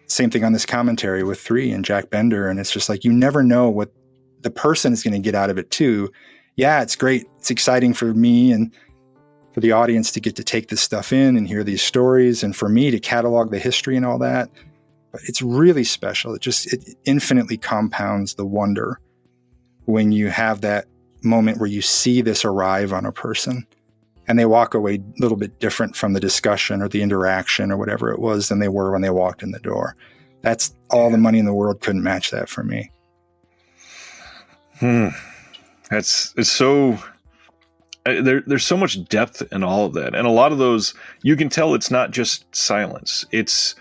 same thing on this commentary with 3 and Jack Bender. And it's just like, you never know what the person is going to get out of it too. Yeah, it's great. It's exciting for me and for the audience to get to take this stuff in and hear these stories, and for me to catalog the history and all that. But it's really special. It infinitely compounds the wonder when you have that moment where you see this arrive on a person and they walk away a little bit different from the discussion or the interaction or whatever it was than they were when they walked in the door. That's all the money in the world couldn't match that for me. It's so... There's so much depth in all of that. And a lot of those, you can tell it's not just silence. It's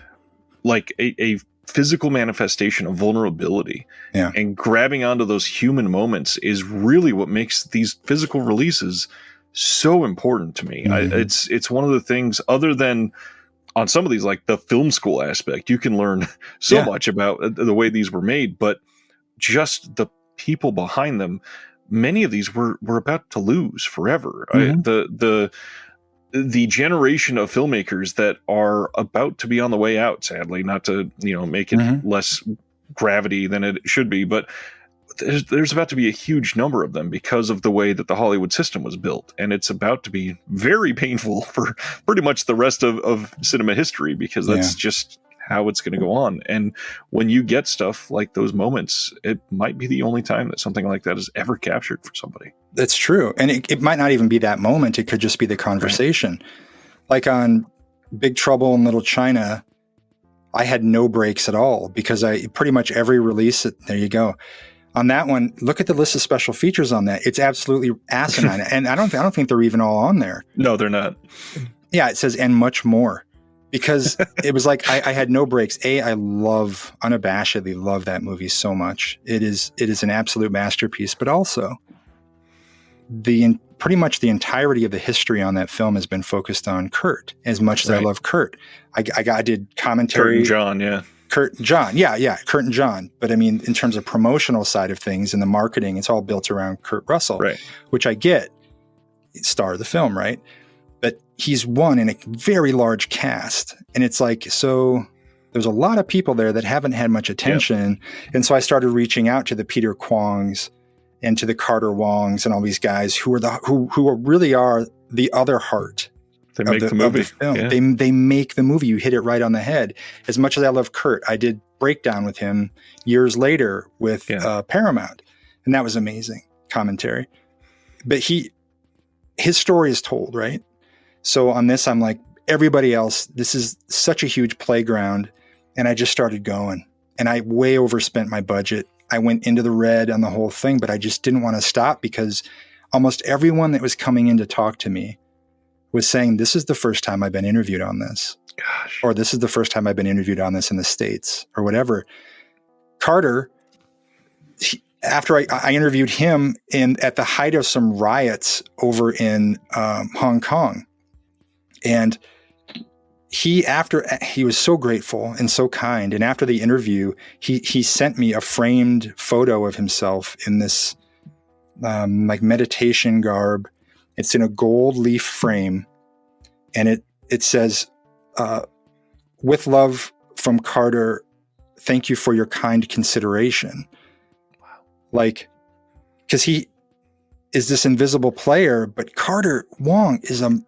like a physical manifestation of vulnerability. Yeah. And grabbing onto those human moments is really what makes these physical releases so important to me. Mm-hmm. It's one of the things, other than on some of these, like the film school aspect, you can learn so much about the way these were made, but just the people behind them. Many of these we're about to lose forever. Mm-hmm. The generation of filmmakers that are about to be on the way out, sadly, not to make it less gravity than it should be, but there's about to be a huge number of them because of the way that the Hollywood system was built, and it's about to be very painful for pretty much the rest of cinema history, because that's just how it's going to go on. And when you get stuff like those moments, it might be the only time that something like that is ever captured for somebody. That's true. And it might not even be that moment. It could just be the conversation. Right. Like on Big Trouble in Little China, I had no breaks at all because pretty much every release, there you go. On that one, look at the list of special features on that. It's absolutely asinine. And I don't think they're even all on there. No, they're not. Yeah, it says, and much more. Because it was like I had no breaks. I unabashedly love that movie so much. It is an absolute masterpiece. But also, pretty much the entirety of the history on that film has been focused on Kurt. As much as I love Kurt, I did commentary. Kurt and John, yeah. Kurt and John. But I mean, in terms of promotional side of things and the marketing, it's all built around Kurt Russell, which I get. Star of the film, right? But he's one in a very large cast. And it's like, so there's a lot of people there that haven't had much attention. Yep. And so I started reaching out to the Peter Kwongs and to the Carter Wongs and all these guys who really are the other heart. They make the movie. Of the film. Yeah. They make the movie. You hit it right on the head. As much as I love Kurt, I did Breakdown with him years later with Paramount. And that was amazing commentary. But his story is told, right? So on this, I'm like, everybody else, this is such a huge playground. And I just started going. And I way overspent my budget. I went into the red on the whole thing, but I just didn't want to stop because almost everyone that was coming in to talk to me was saying, this is the first time I've been interviewed on this. Gosh. Or this is the first time I've been interviewed on this in the States or whatever. Carter, after I interviewed him at the height of some riots over in Hong Kong. And he was so grateful and so kind. And after the interview, he sent me a framed photo of himself in this like meditation garb. It's in a gold leaf frame. And it says, with love from Carter, thank you for your kind consideration. Wow. Like, because he is this invisible player, but Carter Wong is an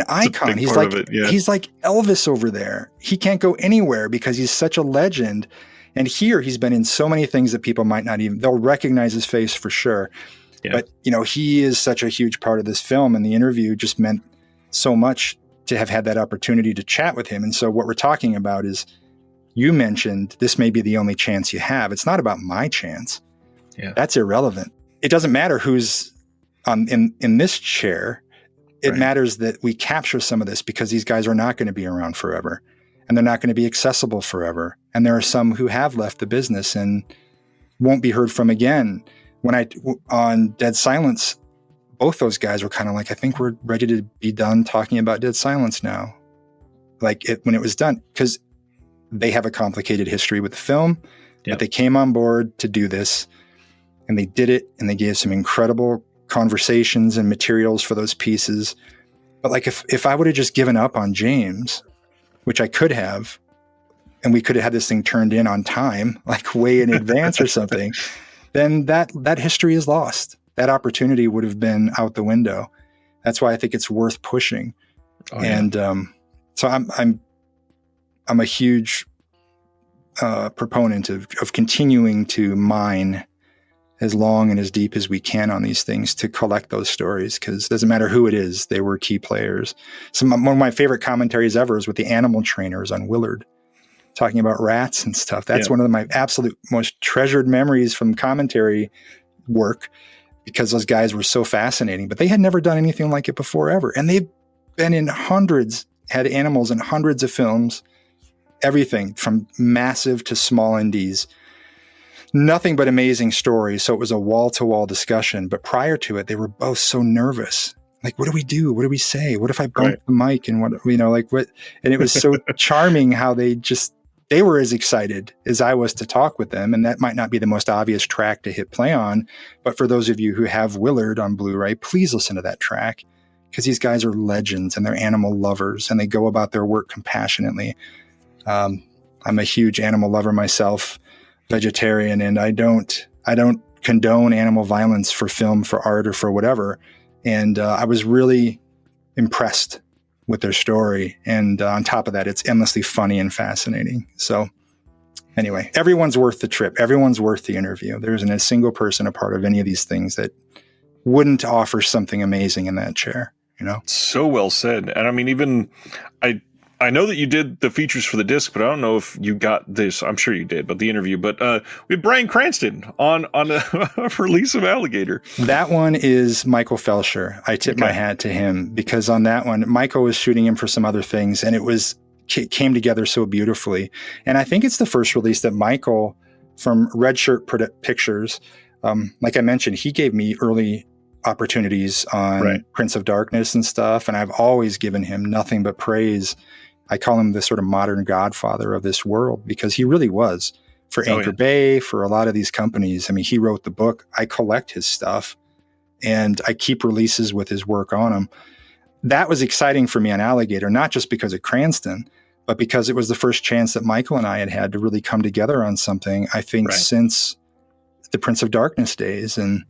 icon. He's like he's like Elvis over there. He can't go anywhere because he's such a legend. And here he's been in so many things that people might not even, they'll recognize his face for sure. Yeah. But he is such a huge part of this film, and the interview just meant so much to have had that opportunity to chat with him. And so what we're talking about is, you mentioned this may be the only chance you have. It's not about my chance. Yeah. That's irrelevant. It doesn't matter who's in this chair. It matters that we capture some of this, because these guys are not going to be around forever, and they're not going to be accessible forever. And there are some who have left the business and won't be heard from again. On Dead Silence, both those guys were kind of like, I think we're ready to be done talking about Dead Silence now. When it was done, because they have a complicated history with the film, but they came on board to do this, and they did it, and they gave some incredible conversations and materials for those pieces. But if I would have just given up on James, which I could have, and we could have had this thing turned in on time, like way in advance or something, then that history is lost. That opportunity would have been out the window. That's why I think it's worth pushing. And so I'm a huge proponent of continuing to mine as long and as deep as we can on these things to collect those stories, because it doesn't matter who it is, they were key players. One of my favorite commentaries ever is with the animal trainers on Willard, talking about rats and stuff. That's one of my absolute most treasured memories from commentary work, because those guys were so fascinating, but they had never done anything like it before ever. And they've been in had animals in hundreds of films, everything from massive to small indies. Nothing but amazing stories. So it was a wall-to-wall discussion. But prior to it, they were both so nervous. Like, what do we do? What do we say? What if I bump the mic? And what? And it was so charming how they were as excited as I was to talk with them. And that might not be the most obvious track to hit play on. But for those of you who have Willard on Blu-ray, please listen to that track, because these guys are legends and they're animal lovers and they go about their work compassionately. I'm a huge animal lover myself, vegetarian, and I don't condone animal violence for film, for art, or for whatever. And I was really impressed with their story. And on top of that, it's endlessly funny and fascinating. So anyway, everyone's worth the trip. Everyone's worth the interview. There isn't a single person a part of any of these things that wouldn't offer something amazing in that chair, So well said. And I mean, even I know that you did the features for the disc, but I don't know if you got this. I'm sure you did, but the interview. But we had Bryan Cranston on a release of Alligator. That one is Michael Felsher. I tip my hat to him, because on that one, Michael was shooting him for some other things, and it came together so beautifully. And I think it's the first release that Michael from Red Shirt Pictures, like I mentioned, he gave me early opportunities on Prince of Darkness and stuff, and I've always given him nothing but praise. I call him the sort of modern godfather of this world, because he really was for Anchor Bay, for a lot of these companies. I mean, he wrote the book. I collect his stuff and I keep releases with his work on them. That was exciting for me on Alligator, not just because of Cranston, but because it was the first chance that Michael and I had to really come together on something, I think, since the Prince of Darkness days and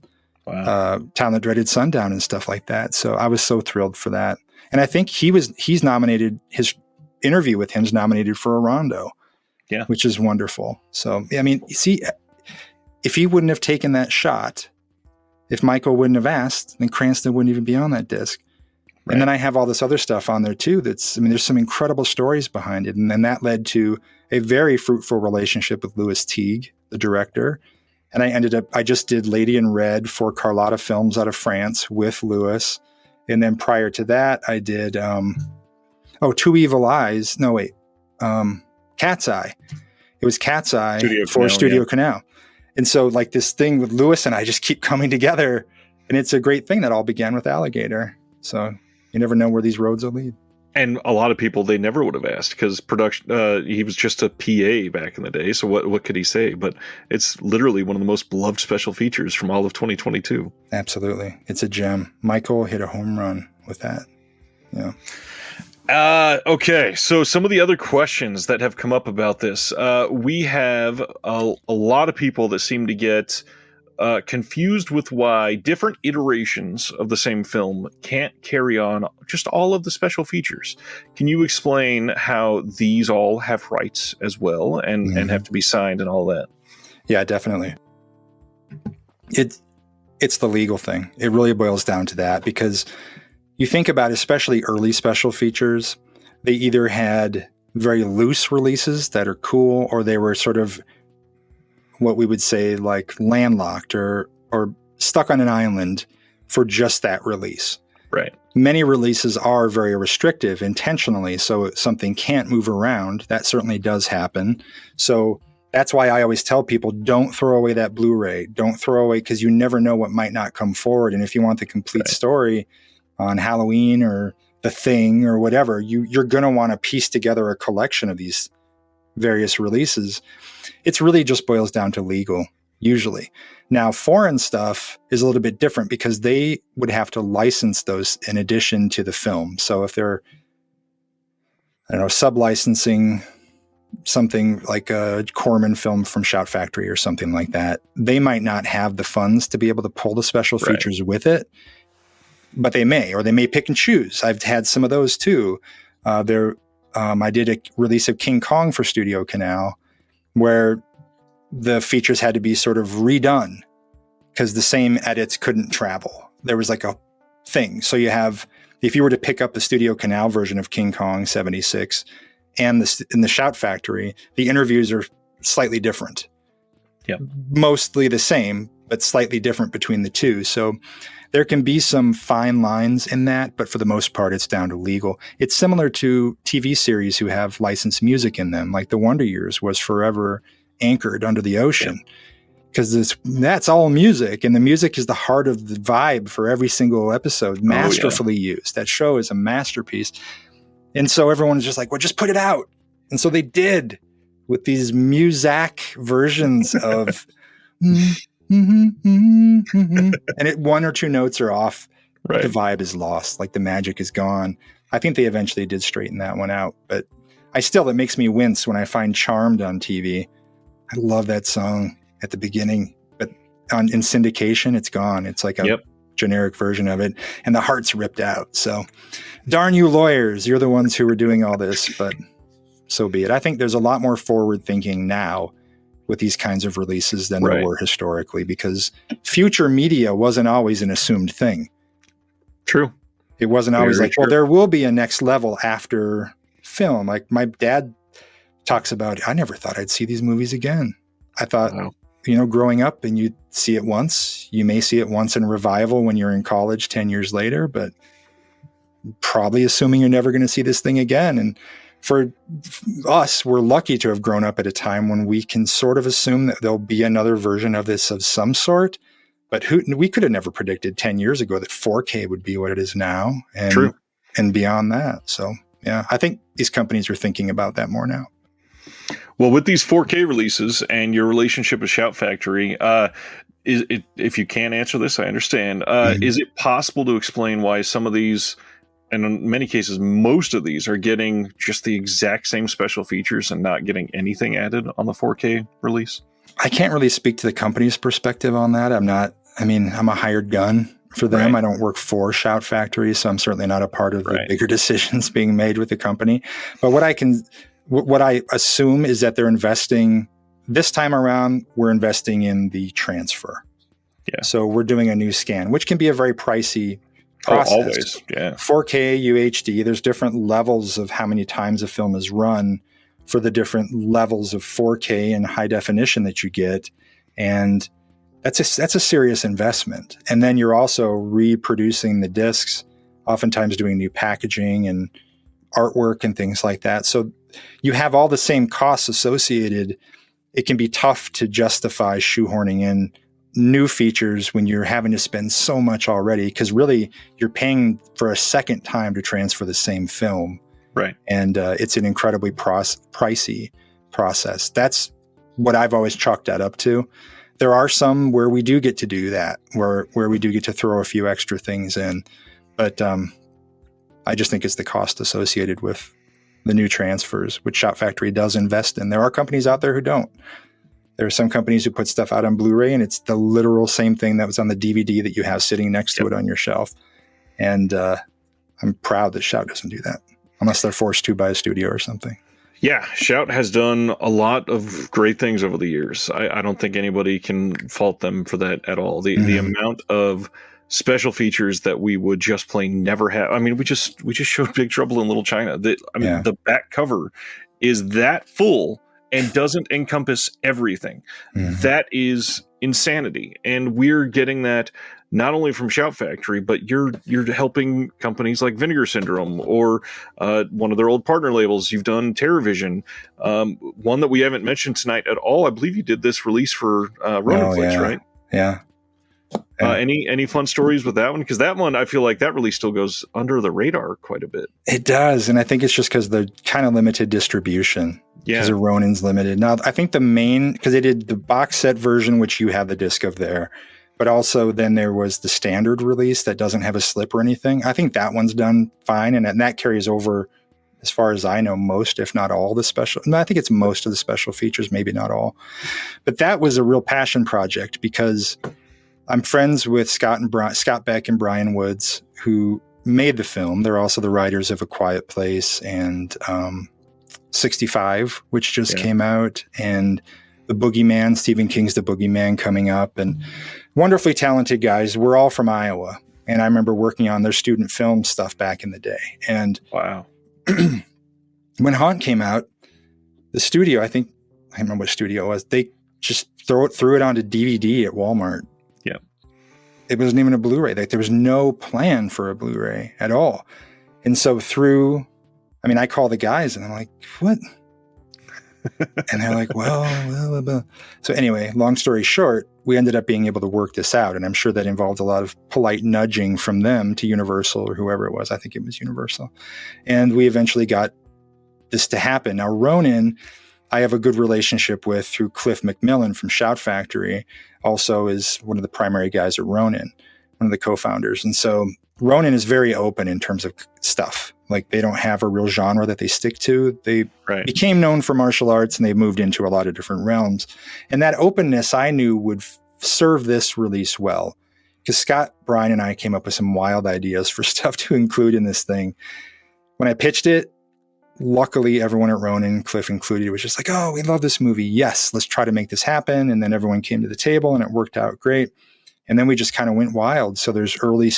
Town That Dreaded Sundown and stuff like that. So I was so thrilled for that. And I think he's nominated, his interview with him is nominated for a Rondo, which is wonderful. So, I mean, see, if he wouldn't have taken that shot, if Michael wouldn't have asked, then Cranston wouldn't even be on that disc. Right. And then I have all this other stuff on there too. There's some incredible stories behind it. And then that led to a very fruitful relationship with Louis Teague, the director. And I just did Lady in Red for Carlotta Films out of France with Louis. And then prior to that, I did, Two Evil Eyes. No, wait. Cat's Eye. It was Cat's Eye for Studio Canal. And so like this thing with Louis and I just keep coming together, and it's a great thing that all began with Alligator. So you never know where these roads will lead. And a lot of people, they never would have asked, because production, he was just a PA back in the day. So what could he say? But it's literally one of the most beloved special features from all of 2022. Absolutely. It's a gem. Michael hit a home run with that. Yeah. Okay, so some of the other questions that have come up about this, we have a lot of people that seem to get confused with why different iterations of the same film can't carry on just all of the special features. Can you explain how these all have rights as well and have to be signed and all that? Yeah, definitely. It's the legal thing. It really boils down to that, because you think about especially early special features, they either had very loose releases that are cool, or they were sort of what we would say like landlocked or stuck on an island for just that release. Right. Many releases are very restrictive intentionally, so something can't move around. That certainly does happen. So that's why I always tell people, don't throw away that Blu-ray. Don't throw away, because you never know what might not come forward. And if you want the complete story on Halloween or The Thing or whatever, you're going to want to piece together a collection of these various releases. It's really just boils down to legal, usually. Now, foreign stuff is a little bit different, because they would have to license those in addition to the film. So if they're, sub-licensing something like a Corman film from Shout Factory or something like that, they might not have the funds to be able to pull the special features with it, but they may pick and choose. I've had some of those too. I did a release of King Kong for Studio Canal where the features had to be sort of redone because the same edits couldn't travel. There was like a thing. So if you were to pick up the Studio Canal version of King Kong 76 and in the Shout Factory, the interviews are slightly different. Yep. Mostly the same, but slightly different between the two. So there can be some fine lines in that, but for the most part, it's down to legal. It's similar to TV series who have licensed music in them, like The Wonder Years was forever anchored under the ocean. Because that's all music, and the music is the heart of the vibe for every single episode, masterfully used. That show is a masterpiece. And so everyone's just like, well, just put it out. And so they did with these Muzak versions of and one or two notes are off. Right. The vibe is lost, like the magic is gone. I think they eventually did straighten that one out, but it makes me wince when I find Charmed on TV. I love that song at the beginning, but in syndication, it's gone. It's like a generic version of it, and the heart's ripped out. So darn you lawyers, you're the ones who are doing all this, but so be it. I think there's a lot more forward thinking now with these kinds of releases than there were historically, because future media wasn't always an assumed thing. True. It wasn't always like, well, there will be a next level after film. Like my dad talks about, I never thought I'd see these movies again. I thought, growing up, and you see it once, you may see it once in revival when you're in college 10 years later, but probably assuming you're never going to see this thing again. And for us, we're lucky to have grown up at a time when we can sort of assume that there'll be another version of this of some sort. But we could have never predicted 10 years ago that 4K would be what it is now. And, True. And beyond that. So, yeah, I think these companies are thinking about that more now. Well, with these 4K releases and your relationship with Shout Factory, if you can't answer this, I understand. Is it possible to explain why some of these, and in many cases, most of these, are getting just the exact same special features and not getting anything added on the 4K release? I can't really speak to the company's perspective on that. I'm a hired gun for them. Right. I don't work for Shout Factory, so I'm certainly not a part of the bigger decisions being made with the company. But what I assume is that they're investing this time around. We're investing in the transfer. Yeah. So we're doing a new scan, which can be a very pricey process. Always. Yeah. 4K, UHD. There's different levels of how many times a film is run for the different levels of 4K and high definition that you get, and that's a serious investment. And then you're also reproducing the discs, oftentimes doing new packaging and artwork and things like that. So you have all the same costs associated. It can be tough to justify shoehorning in new features when you're having to spend so much already, because really you're paying for a second time to transfer the same film. Right. And it's an incredibly pricey process. That's what I've always chalked that up to. There are some where we do get to do that, where we do get to throw a few extra things in. But I just think it's the cost associated with the new transfers, which Shout Factory does invest in. There are companies out there who don't. There are some companies who put stuff out on Blu-ray, and it's the literal same thing that was on the DVD that you have sitting next to it on your shelf. And I'm proud that Shout doesn't do that, unless they're forced to by a studio or something. Yeah, Shout has done a lot of great things over the years. I don't think anybody can fault them for that at all. The amount of special features that we would just plain never have. I mean, we just showed Big Trouble in Little China. The back cover is that full and doesn't encompass everything. That is insanity. And we're getting that not only from Shout Factory, but you're helping companies like Vinegar Syndrome or one of their old partner labels. You've done TerrorVision, one that we haven't mentioned tonight at all. I believe you did this release for Ronanflix, right? Yeah. Any fun stories with that one? Because that one, I feel like that release still goes under the radar quite a bit. It does, and I think it's just because the kind of limited distribution. Yeah, because Ronin's limited. Now, I think because they did the box set version, which you have the disc of there, but also then there was the standard release that doesn't have a slip or anything. I think that one's done fine, and that carries over as far as I know, most, if not all, the special. No, I think it's most of the special features, maybe not all. But that was a real passion project because I'm friends with Scott Beck and Brian Woods, who made the film. They're also the writers of A Quiet Place and 65, which just came out, and The Boogeyman, Stephen King's The Boogeyman coming up, and wonderfully talented guys. We're all from Iowa. And I remember working on their student film stuff back in the day. And wow. When Haunt came out, the studio, I remember what studio it was, they just threw it onto DVD at Walmart. Yeah. It wasn't even a Blu-ray. Like, there was no plan for a Blu-ray at all. And so I call the guys and I'm like, what? And they're like, well. So anyway, long story short, we ended up being able to work this out. And I'm sure that involved a lot of polite nudging from them to Universal or whoever it was. I think it was Universal. And we eventually got this to happen. Now, Ronin, I have a good relationship with through Cliff McMillan from Shout Factory, also is one of the primary guys at Ronin, one of the co-founders. And so Ronin is very open in terms of stuff. Like, they don't have a real genre that they stick to. They became known for martial arts and they moved into a lot of different realms. And that openness I knew would serve this release well, because Scott, Brian, and I came up with some wild ideas for stuff to include in this thing. When I pitched it, luckily everyone at Ronin, Cliff included, was just like, oh, we love this movie. Yes, let's try to make this happen. And then everyone came to the table and it worked out great. And then we just kind of went wild. So there's early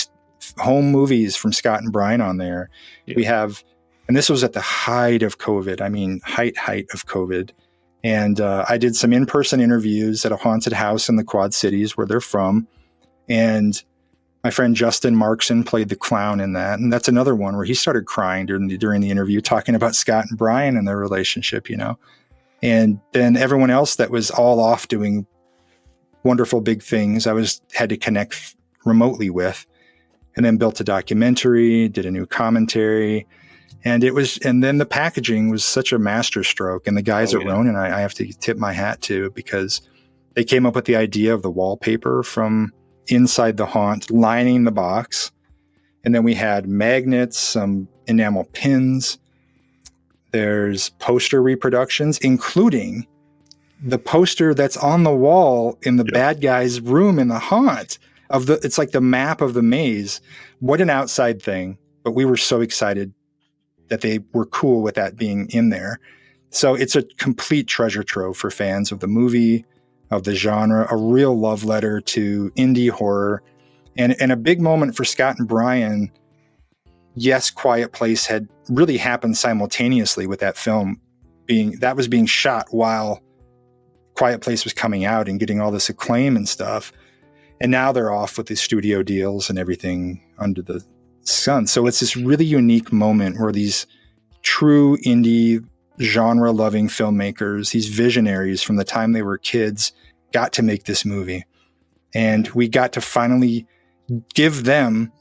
home movies from Scott and Brian on there. Yeah. We have, and this was at the height of COVID. I mean, height of COVID. And I did some in-person interviews at a haunted house in the Quad Cities where they're from. And my friend Justin Markson played the clown in that. And that's another one where he started crying during the interview, talking about Scott and Brian and their relationship, you know. And then everyone else that was all off doing wonderful big things, I had to connect remotely with. And then built a documentary, did a new commentary. And then the packaging was such a masterstroke. And the guys at Ronin, I have to tip my hat to, because they came up with the idea of the wallpaper from inside the haunt lining the box. And then we had magnets, some enamel pins. There's poster reproductions, including the poster that's on the wall in the bad guy's room in the haunt. It's like the map of the maze. What an outside thing. But we were so excited that they were cool with that being in there. So it's a complete treasure trove for fans of the movie, of the genre, a real love letter to indie horror, and a big moment for Scott and Brian. Yes, Quiet Place had really happened simultaneously with that film that was being shot while Quiet Place was coming out and getting all this acclaim and stuff. And now they're off with the studio deals and everything under the sun. So it's this really unique moment where these true indie genre-loving filmmakers, these visionaries from the time they were kids, got to make this movie. And we got to finally give them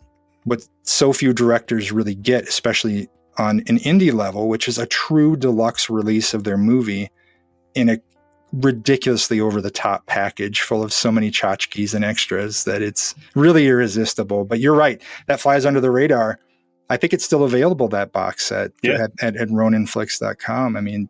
what so few directors really get, especially on an indie level, which is a true deluxe release of their movie in a ridiculously over-the-top package full of so many tchotchkes and extras that it's really irresistible. But you're right, that flies under the radar. I think it's still available, that box set at roninflix.com. I mean,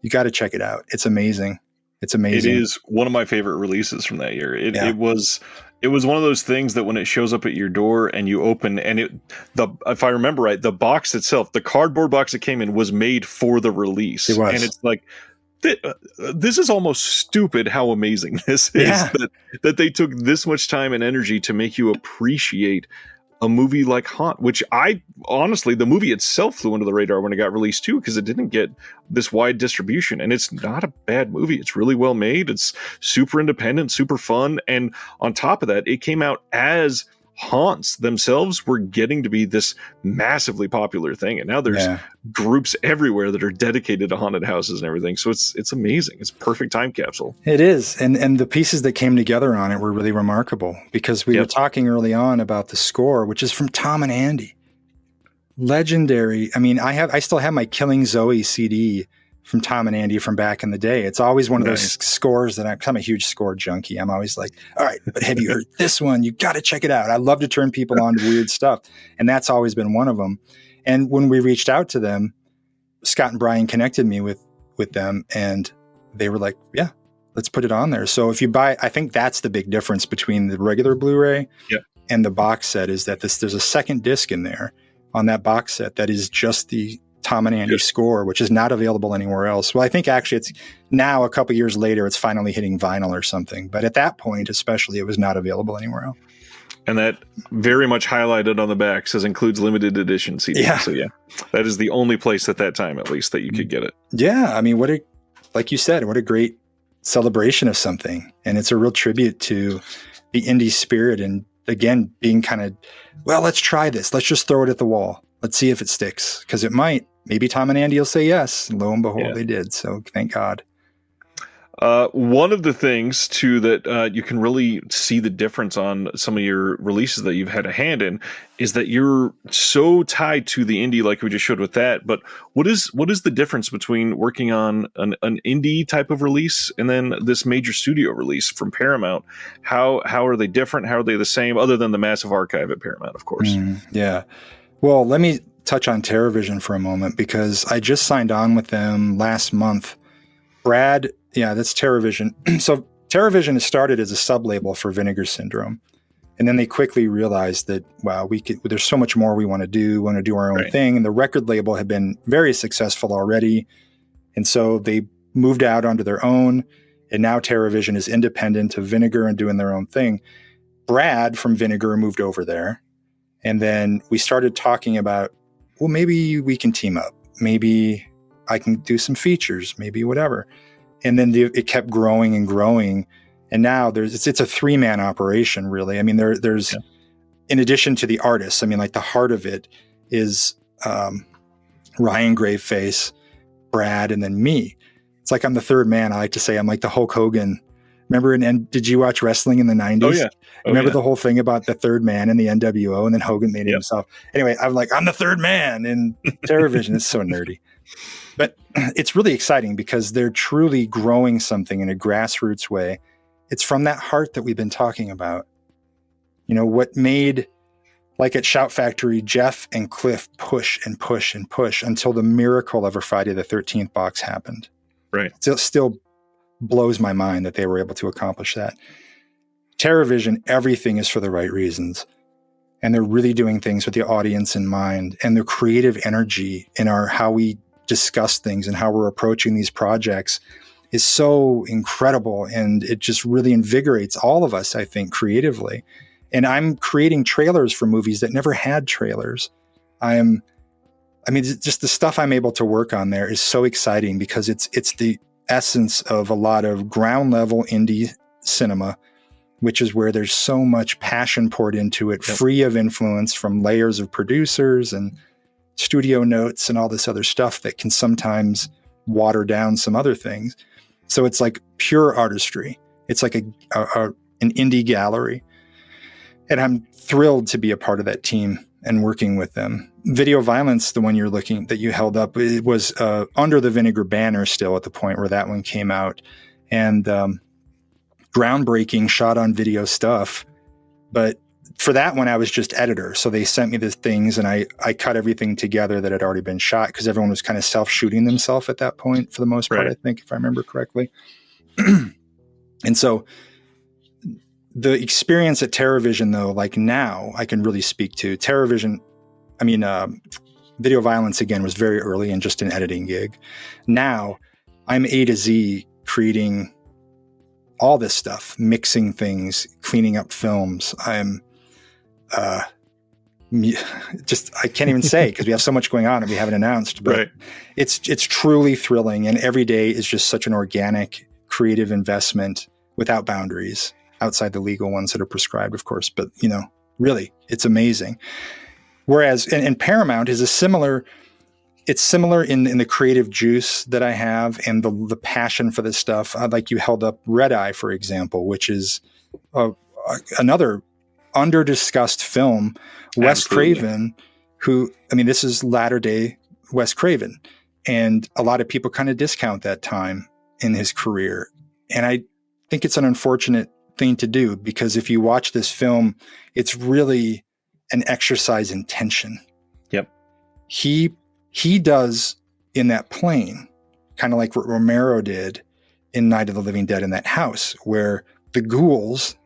you got to check it out. It's amazing. It's amazing. It is one of my favorite releases from that year. It was one of those things that when it shows up at your door and you open, and if I remember right, the box itself, the cardboard box it came in, was made for the release. It was. And it's like, this is almost stupid how amazing this is, that they took this much time and energy to make you appreciate a movie like Haunt, which honestly, the movie itself flew under the radar when it got released too, because it didn't get this wide distribution. And it's not a bad movie. It's really well made. It's super independent, super fun. And on top of that, it came out as haunts themselves were getting to be this massively popular thing. And now there's groups everywhere that are dedicated to haunted houses and everything. So it's amazing. It's a perfect time capsule. It is. And the pieces that came together on it were really remarkable, because we were talking early on about the score, which is from Tom and Andy. Legendary. I mean, I still have my Killing Zoe CD from Tom and Andy from back in the day. It's always one of those scores that I'm a huge score junkie. I'm always like, all right, but have you heard this one? You got to check it out. I love to turn people on to weird stuff. And that's always been one of them. And when we reached out to them, Scott and Brian connected me with them, and they were like, yeah, let's put it on there. So if you buy, I think that's the big difference between the regular Blu-ray and the box set, is that there's a second disc in there on that box set that is just the Tom and Andy score, which is not available anywhere else. Well, I think actually it's now, a couple years later, it's finally hitting vinyl or something. But at that point, especially, it was not available anywhere else. And that very much highlighted on the back says includes limited edition CD. Yeah. So yeah, that is the only place at that time, at least, that you could get it. Yeah. I mean, like you said, what a great celebration of something. And it's a real tribute to the indie spirit. And again, being kind of, well, let's try this. Let's just throw it at the wall. Let's see if it sticks. Because it might. Maybe Tom and Andy will say yes. And lo and behold, they did. So thank God. One of the things too that you can really see the difference on some of your releases that you've had a hand in is that you're so tied to the indie, like we just showed with that. But what is the difference between working on an indie type of release and then this major studio release from Paramount? How are they different? How are they the same, other than the massive archive at Paramount, of course? Yeah. Well, let me touch on TerraVision for a moment, because I just signed on with them last month. Brad, that's TerraVision. So TerraVision has started as a sub-label for Vinegar Syndrome. And then they quickly realized that, wow, there's so much more we want to do. We want to do our own thing. And the record label had been very successful already. And so they moved out onto their own. And now TerraVision is independent of Vinegar and doing their own thing. Brad from Vinegar moved over there. And then we started talking about, well, maybe we can team up. Maybe I can do some features, maybe whatever. And then it kept growing and growing. And now it's a 3-man operation, really. I mean, there's in addition to the artists, I mean, like the heart of it is Ryan Graveface, Brad, and then me. It's like I'm the third man. I like to say I'm like the Hulk Hogan. Remember, and did you watch wrestling in the 90s? Oh, yeah. Remember the whole thing about the third man in the NWO, and then Hogan made it himself. Anyway, I'm the third man in TerraVision. It's so nerdy. But it's really exciting because they're truly growing something in a grassroots way. It's from that heart that we've been talking about. You know, what made, like at Shout Factory, Jeff and Cliff push and push and push until the miracle of a Friday the 13th box happened. Right. It still blows my mind that they were able to accomplish that. TerraVision, everything is for the right reasons. And they're really doing things with the audience in mind, and their creative energy in how we discuss things and how we're approaching these projects is so incredible. And it just really invigorates all of us, I think, creatively. And I'm creating trailers for movies that never had trailers. Just the stuff I'm able to work on there is so exciting because it's the essence of a lot of ground level indie cinema, which is where there's so much passion poured into it, free of influence from layers of producers and studio notes and all this other stuff that can sometimes water down some other things. So it's like pure artistry. It's like an indie gallery. And I'm thrilled to be a part of that team and working with them. Video Violence, the one that you held up, it was under the Vinegar banner still at the point where that one came out. And groundbreaking shot on video stuff. But for that one, I was just editor. So they sent me the things and I cut everything together that had already been shot because everyone was kind of self-shooting themselves at that point for the most part, I think, if I remember correctly. And so the experience at TerraVision, though, like now I can really speak to TerraVision. Video Violence, again, was very early and just an editing gig. Now I'm A to Z creating all this stuff, mixing things, cleaning up films. I'm I can't even say because we have so much going on and we haven't announced, but it's truly thrilling. And every day is just such an organic, creative investment without boundaries, outside the legal ones that are prescribed, of course. But, really, it's amazing. Whereas, and Paramount is it's similar in the creative juice that I have and the passion for this stuff. Like you held up Red Eye, for example, which is another under-discussed film. Wes Craven, this is latter day Wes Craven. And a lot of people kind of discount that time in his career. And I think it's an unfortunate thing to do because if you watch this film, it's really an exercise in tension. Yep. he does in that plane, kind of like what Romero did in Night of the Living Dead in that house, where the ghouls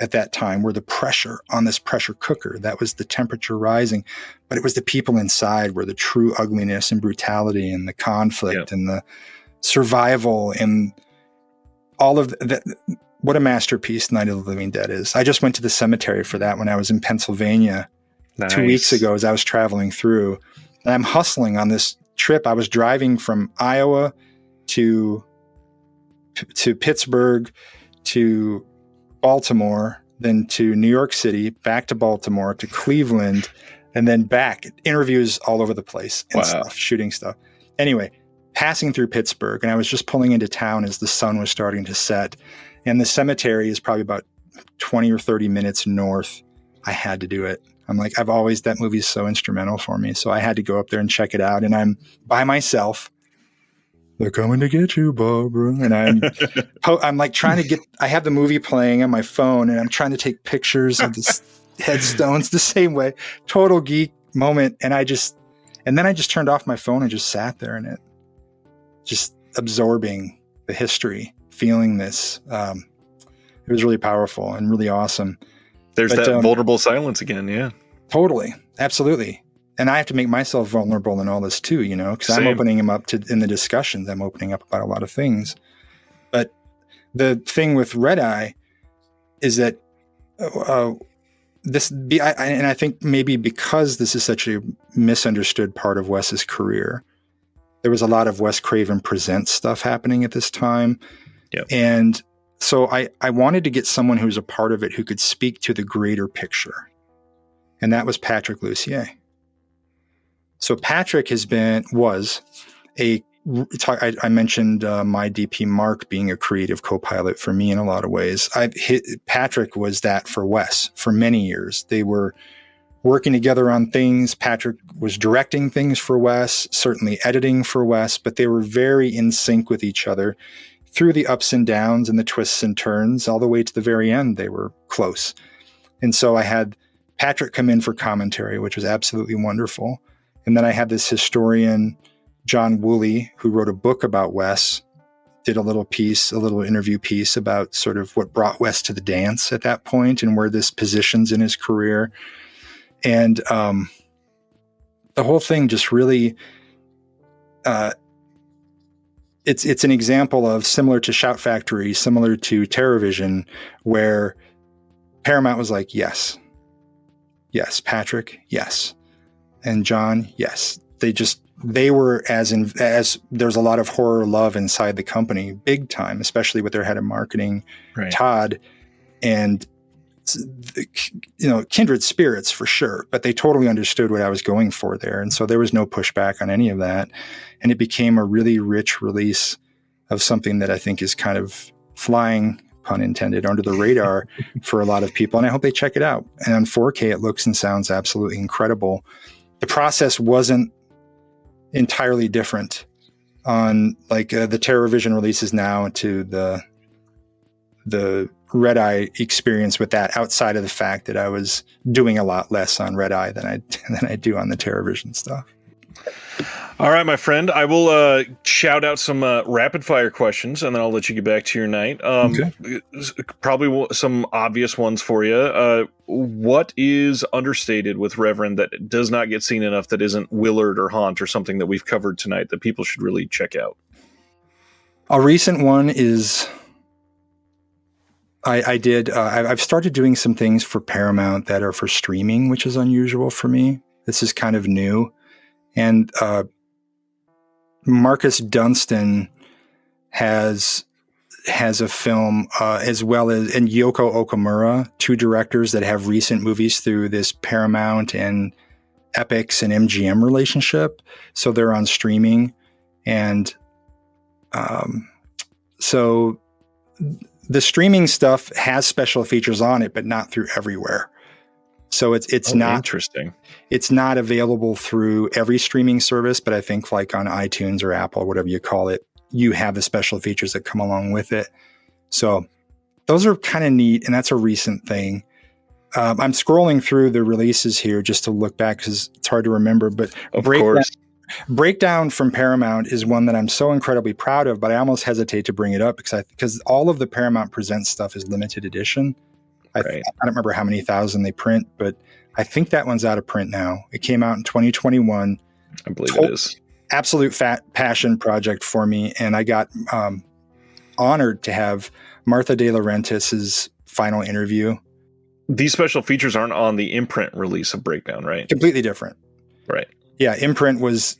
at that time were the pressure on this pressure cooker. That was the temperature rising, but it was the people inside where the true ugliness and brutality and the conflict and the survival and all of that. What a masterpiece Night of the Living Dead is. I just went to the cemetery for that when I was in Pennsylvania 2 weeks ago as I was traveling through. And I'm hustling on this trip. I was driving from Iowa to Pittsburgh to Baltimore, then to New York City, back to Baltimore, to Cleveland, and then back. Interviews all over the place and stuff, shooting stuff. Anyway, passing through Pittsburgh, and I was just pulling into town as the sun was starting to set. And the cemetery is probably about 20 or 30 minutes north. I had to do it. I'm like, that movie is so instrumental for me. So I had to go up there and check it out. And I'm by myself. They're coming to get you, Barbara. And I'm like trying to I have the movie playing on my phone and I'm trying to take pictures of the headstones the same way. Total geek moment. And then I just turned off my phone and just sat there in it, just absorbing the history, feeling this. It was really powerful and really awesome. There's that vulnerable silence again. Yeah, totally. Absolutely. And I have to make myself vulnerable in all this too, because I'm opening him up in the discussions. I'm opening up about a lot of things. But the thing with Red Eye is that and I think maybe because this is such a misunderstood part of Wes's career, there was a lot of Wes Craven Presents stuff happening at this time. Yep. And so I wanted to get someone who was a part of it who could speak to the greater picture. And that was Patrick Lussier. So Patrick I mentioned my DP Mark being a creative co-pilot for me in a lot of ways. Patrick was that for Wes for many years. They were working together on things. Patrick was directing things for Wes, certainly editing for Wes, but they were very in sync with each other through the ups and downs and the twists and turns all the way to the very end. They were close. And so I had Patrick come in for commentary, which was absolutely wonderful. And then I had this historian, John Woolley, who wrote a book about Wes, did a little interview piece about sort of what brought Wes to the dance at that point and where this positions in his career. And the whole thing just really, it's an example of similar to Shout Factory, similar to TerrorVision, where Paramount was like, yes, Patrick, yes. And John, yes. They were as there's a lot of horror love inside the company, big time, especially with their head of marketing, right. Todd, and kindred spirits for sure, but they totally understood what I was going for there. And so there was no pushback on any of that. And it became a really rich release of something that I think is kind of flying, pun intended, under the radar for a lot of people. And I hope they check it out. And on 4K, it looks and sounds absolutely incredible. The process wasn't entirely different on the TerrorVision releases now to the Red Eye experience with that, outside of the fact that I was doing a lot less on Red Eye than I do on the TerrorVision stuff. All right, my friend, I will shout out some rapid fire questions, and then I'll let you get back to your night. Okay. Probably some obvious ones for you. What is understated with Reverend that does not get seen enough, that isn't Willard or Haunt or something that we've covered tonight that people should really check out? A recent one is I've started doing some things for Paramount that are for streaming, which is unusual for me. This is kind of new. And Marcus Dunstan has a film, as well as, and Yoko Okamura, two directors that have recent movies through this Paramount and Epix and MGM relationship. So they're on streaming. And so the streaming stuff has special features on it, but not through everywhere. So it's not interesting. It's not available through every streaming service, but I think like on iTunes or Apple, whatever you call it, you have the special features that come along with it. So those are kind of neat, and that's a recent thing. I'm scrolling through the releases here just to look back because it's hard to remember. But of course, Breakdown from Paramount is one that I'm so incredibly proud of, but I almost hesitate to bring it up because all of the Paramount Presents stuff is limited edition. Right. I don't remember how many thousand they print, but I think that one's out of print now. It came out in 2021. I believe it is. Absolute passion project for me, and I got honored to have Martha De Laurentiis's final interview. These special features aren't on the imprint release of Breakdown, right? Completely different. Right. Yeah, imprint was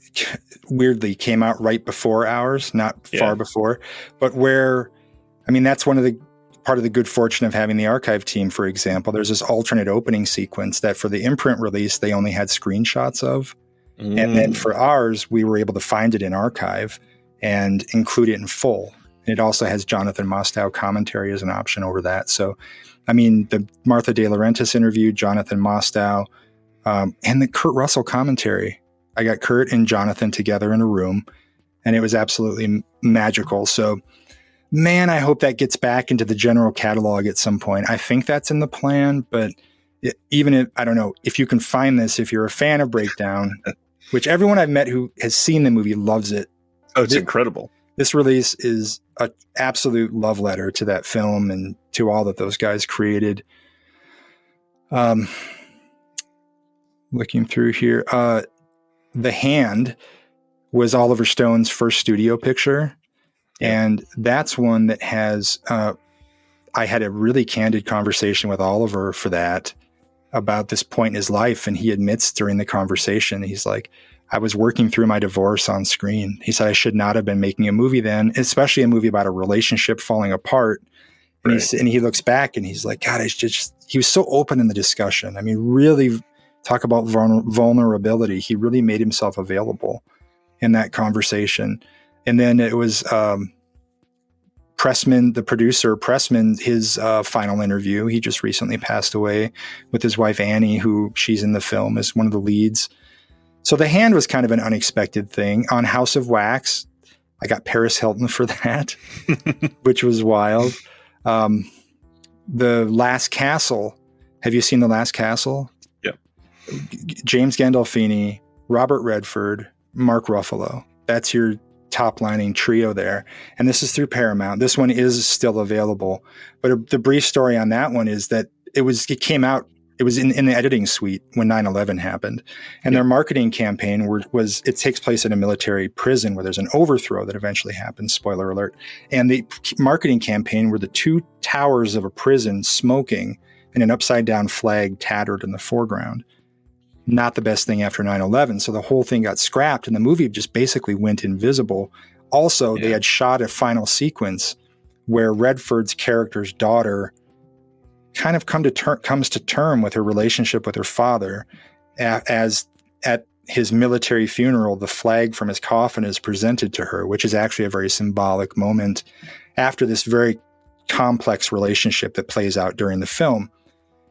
weirdly came out right before ours, not far before. But that's one of the part of the good fortune of having the archive team, for example. There's this alternate opening sequence that for the imprint release, they only had screenshots of. And then for ours, we were able to find it in archive and include it in full. It also has Jonathan Mostow commentary as an option over that. So, the Martha De Laurentiis interview, Jonathan Mostow, and the Kurt Russell commentary. I got Kurt and Jonathan together in a room, and it was absolutely magical. So, man, I hope that gets back into the general catalog at some point. I think that's in the plan, but even if, I don't know, if you can find this, if you're a fan of Breakdown, which everyone I've met who has seen the movie loves it. Oh, it's incredible. This release is an absolute love letter to that film and to all that those guys created. Looking through here, The Hand was Oliver Stone's first studio picture. And that's one that has, I had a really candid conversation with Oliver for that about this point in his life. And he admits during the conversation, he's like, I was working through my divorce on screen. He said, I should not have been making a movie then, especially a movie about a relationship falling apart. And, and he looks back and he's like, God, he was so open in the discussion. Really talk about vulnerability. He really made himself available in that conversation. And then it was Pressman, the producer, his final interview. He just recently passed away with his wife, Annie, who she's in the film as one of the leads. So The Hand was kind of an unexpected thing. On House of Wax, I got Paris Hilton for that, which was wild. The Last Castle. Have you seen The Last Castle? Yeah. James Gandolfini, Robert Redford, Mark Ruffalo. That's your top lining trio there. And this is through Paramount. This one is still available. But the brief story on that one is that it came out, it was in the editing suite when 9/11 happened. And their marketing campaign was it takes place in a military prison where there's an overthrow that eventually happens, spoiler alert. And the marketing campaign were the two towers of a prison smoking and an upside down flag tattered in the foreground. Not the best thing after 9/11. So the whole thing got scrapped and the movie just basically went invisible. Also, they had shot a final sequence where Redford's character's daughter kind of comes to term with her relationship with her father, as at his military funeral, the flag from his coffin is presented to her, which is actually a very symbolic moment after this very complex relationship that plays out during the film.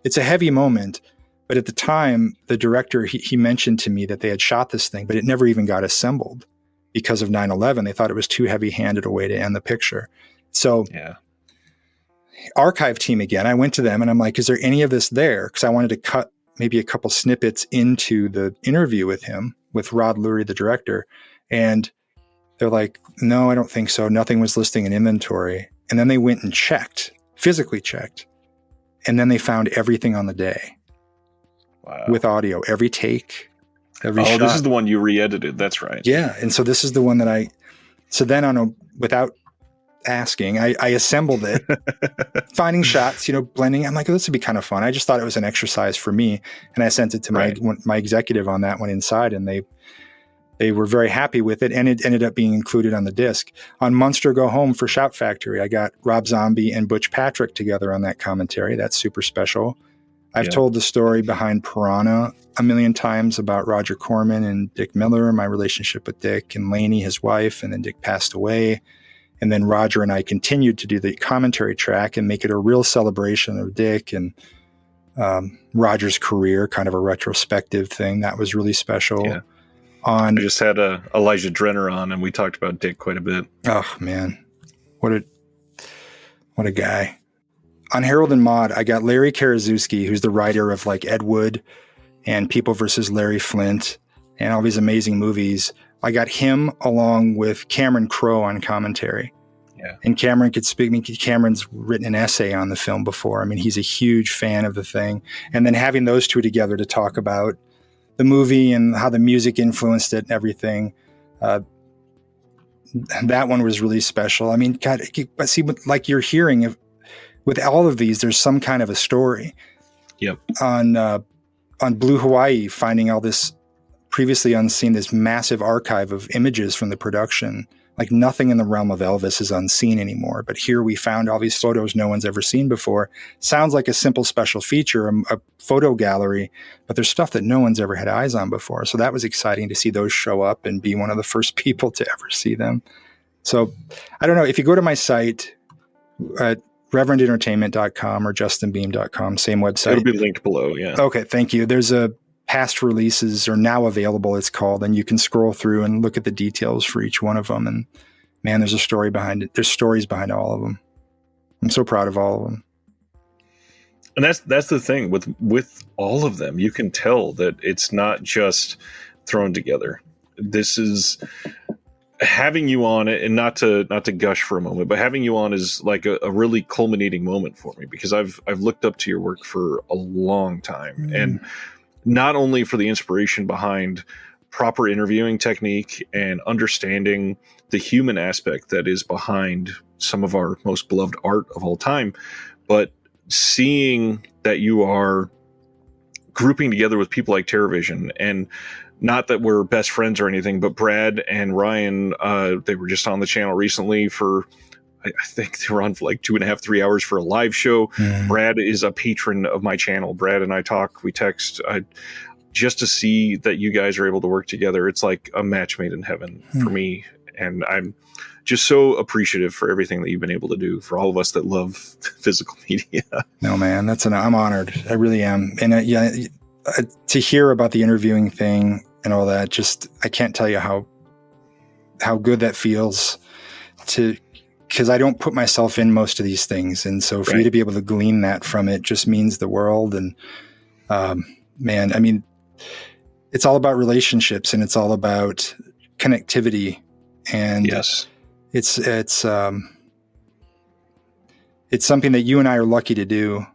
It's a heavy moment, but at the time, the director, he mentioned to me that they had shot this thing, but it never even got assembled because of 9/11. They thought it was too heavy-handed a way to end the picture. So archive team again, I went to them and I'm like, is there any of this there? Because I wanted to cut maybe a couple snippets into the interview with him, with Rod Lurie, the director. And they're like, no, I don't think so. Nothing was listing in inventory. And then they went and physically checked. And then they found everything on the day. Wow. With audio, every take, every shot. This is the one you re-edited. That's right. Yeah. And so this is the one that without asking, I assembled it, finding shots, blending. I'm like, oh, this would be kind of fun. I just thought it was an exercise for me. And I sent it to my executive on that one inside, and they were very happy with it. And it ended up being included on the disc. On Monster Go Home for Shout Factory, I got Rob Zombie and Butch Patrick together on that commentary. That's super special. I've told the story behind Piranha a million times about Roger Corman and Dick Miller, my relationship with Dick, and Lainey, his wife, and then Dick passed away. And then Roger and I continued to do the commentary track and make it a real celebration of Dick and Roger's career, kind of a retrospective thing. That was really special. Yeah. I just had Elijah Drenner on, and we talked about Dick quite a bit. Oh, man. What a guy. on Harold and Maude, I got Larry Karaszewski, who's the writer of like Ed Wood and People versus Larry Flint and all these amazing movies. I got him along with Cameron Crowe on commentary. Yeah. And Cameron could speak. I mean, Cameron's written an essay on the film before. I mean, he's a huge fan of the thing. And then having those two together to talk about the movie and how the music influenced it and everything, that one was really special. I mean, God, but see, like you're hearing, with all of these, there's some kind of a story. Yep. On Blue Hawaii, finding all this previously unseen, this massive archive of images from the production. Like nothing in the realm of Elvis is unseen anymore. But here we found all these photos no one's ever seen before. Sounds like a simple special feature, a photo gallery, but there's stuff that no one's ever had eyes on before. So that was exciting to see those show up and be one of the first people to ever see them. So I don't know, if you go to my site at reverendentertainment.com or justinbeahm.com, same website. It'll be linked below, yeah. Okay, thank you. There's a past releases are now available, it's called, and you can scroll through and look at the details for each one of them. And man, there's a story behind it. There's stories behind all of them. I'm so proud of all of them. And that's the thing with all of them. You can tell that it's not just thrown together. This is having you on it, and not to gush for a moment, but having you on is like a really culminating moment for me, because I've looked up to your work for a long time, and not only for the inspiration behind proper interviewing technique and understanding the human aspect that is behind some of our most beloved art of all time, but seeing that you are grouping together with people like TerrorVision, and not that we're best friends or anything, but Brad and Ryan, they were just on the channel recently for, I think they were on for like 2.5, 3 hours for a live show. Brad is a patron of my channel. Brad and I talk, we text, just to see that you guys are able to work together. It's like a match made in heaven for me. And I'm just so appreciative for everything that you've been able to do for all of us that love physical media. No, man, I'm honored. I really am. And to hear about the interviewing thing and all that, just, I can't tell you how good that feels because I don't put myself in most of these things. And so for you to be able to glean that from it just means the world. And man, I mean, it's all about relationships, and it's all about connectivity. And yes, it's something that you and I are lucky to do,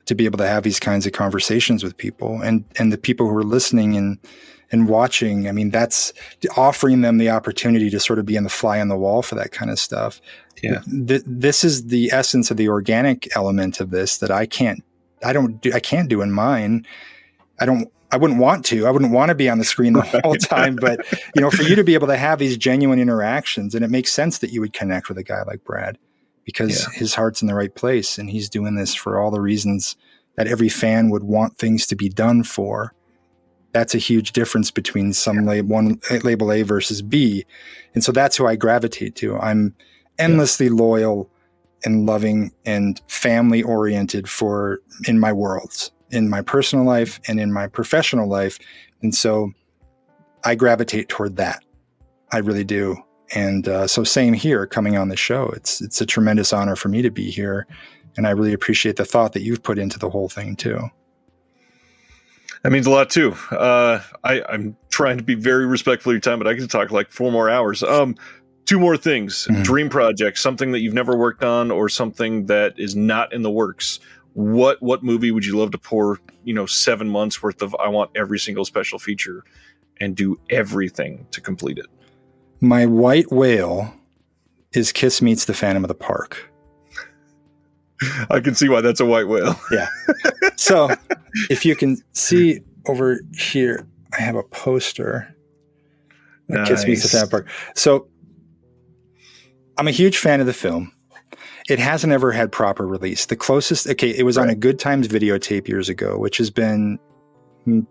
to be able to have these kinds of conversations with people, and the people who are listening and watching. I mean, that's offering them the opportunity to sort of be in the fly on the wall for that kind of stuff. Yeah. This is the essence of the organic element of this that I can't do in mine. I wouldn't want to be on the screen the whole time, but for you to be able to have these genuine interactions, and it makes sense that you would connect with a guy like Brad, because his heart's in the right place, and he's doing this for all the reasons that every fan would want things to be done for. That's a huge difference between one label A versus B. And so that's who I gravitate to. I'm endlessly loyal and loving and family oriented in my worlds, in my personal life and in my professional life. And so I gravitate toward that. I really do. And so same here, coming on the show. It's a tremendous honor for me to be here. And I really appreciate the thought that you've put into the whole thing too. That means a lot too. I'm trying to be very respectful of your time, but I can talk like 4 more hours. 2 more things. Dream project, something that you've never worked on, or something that is not in the works. What movie would you love to pour, 7 months worth of, I want every single special feature, and do everything to complete it? My white whale is Kiss Meets the Phantom of the Park. I can see why that's a white whale. Yeah. So if you can see over here, I have a poster. Nice. Kiss Meets the Phantom of the Park. So I'm a huge fan of the film. It hasn't ever had proper release. The closest, it was on a Good Times videotape years ago, which has been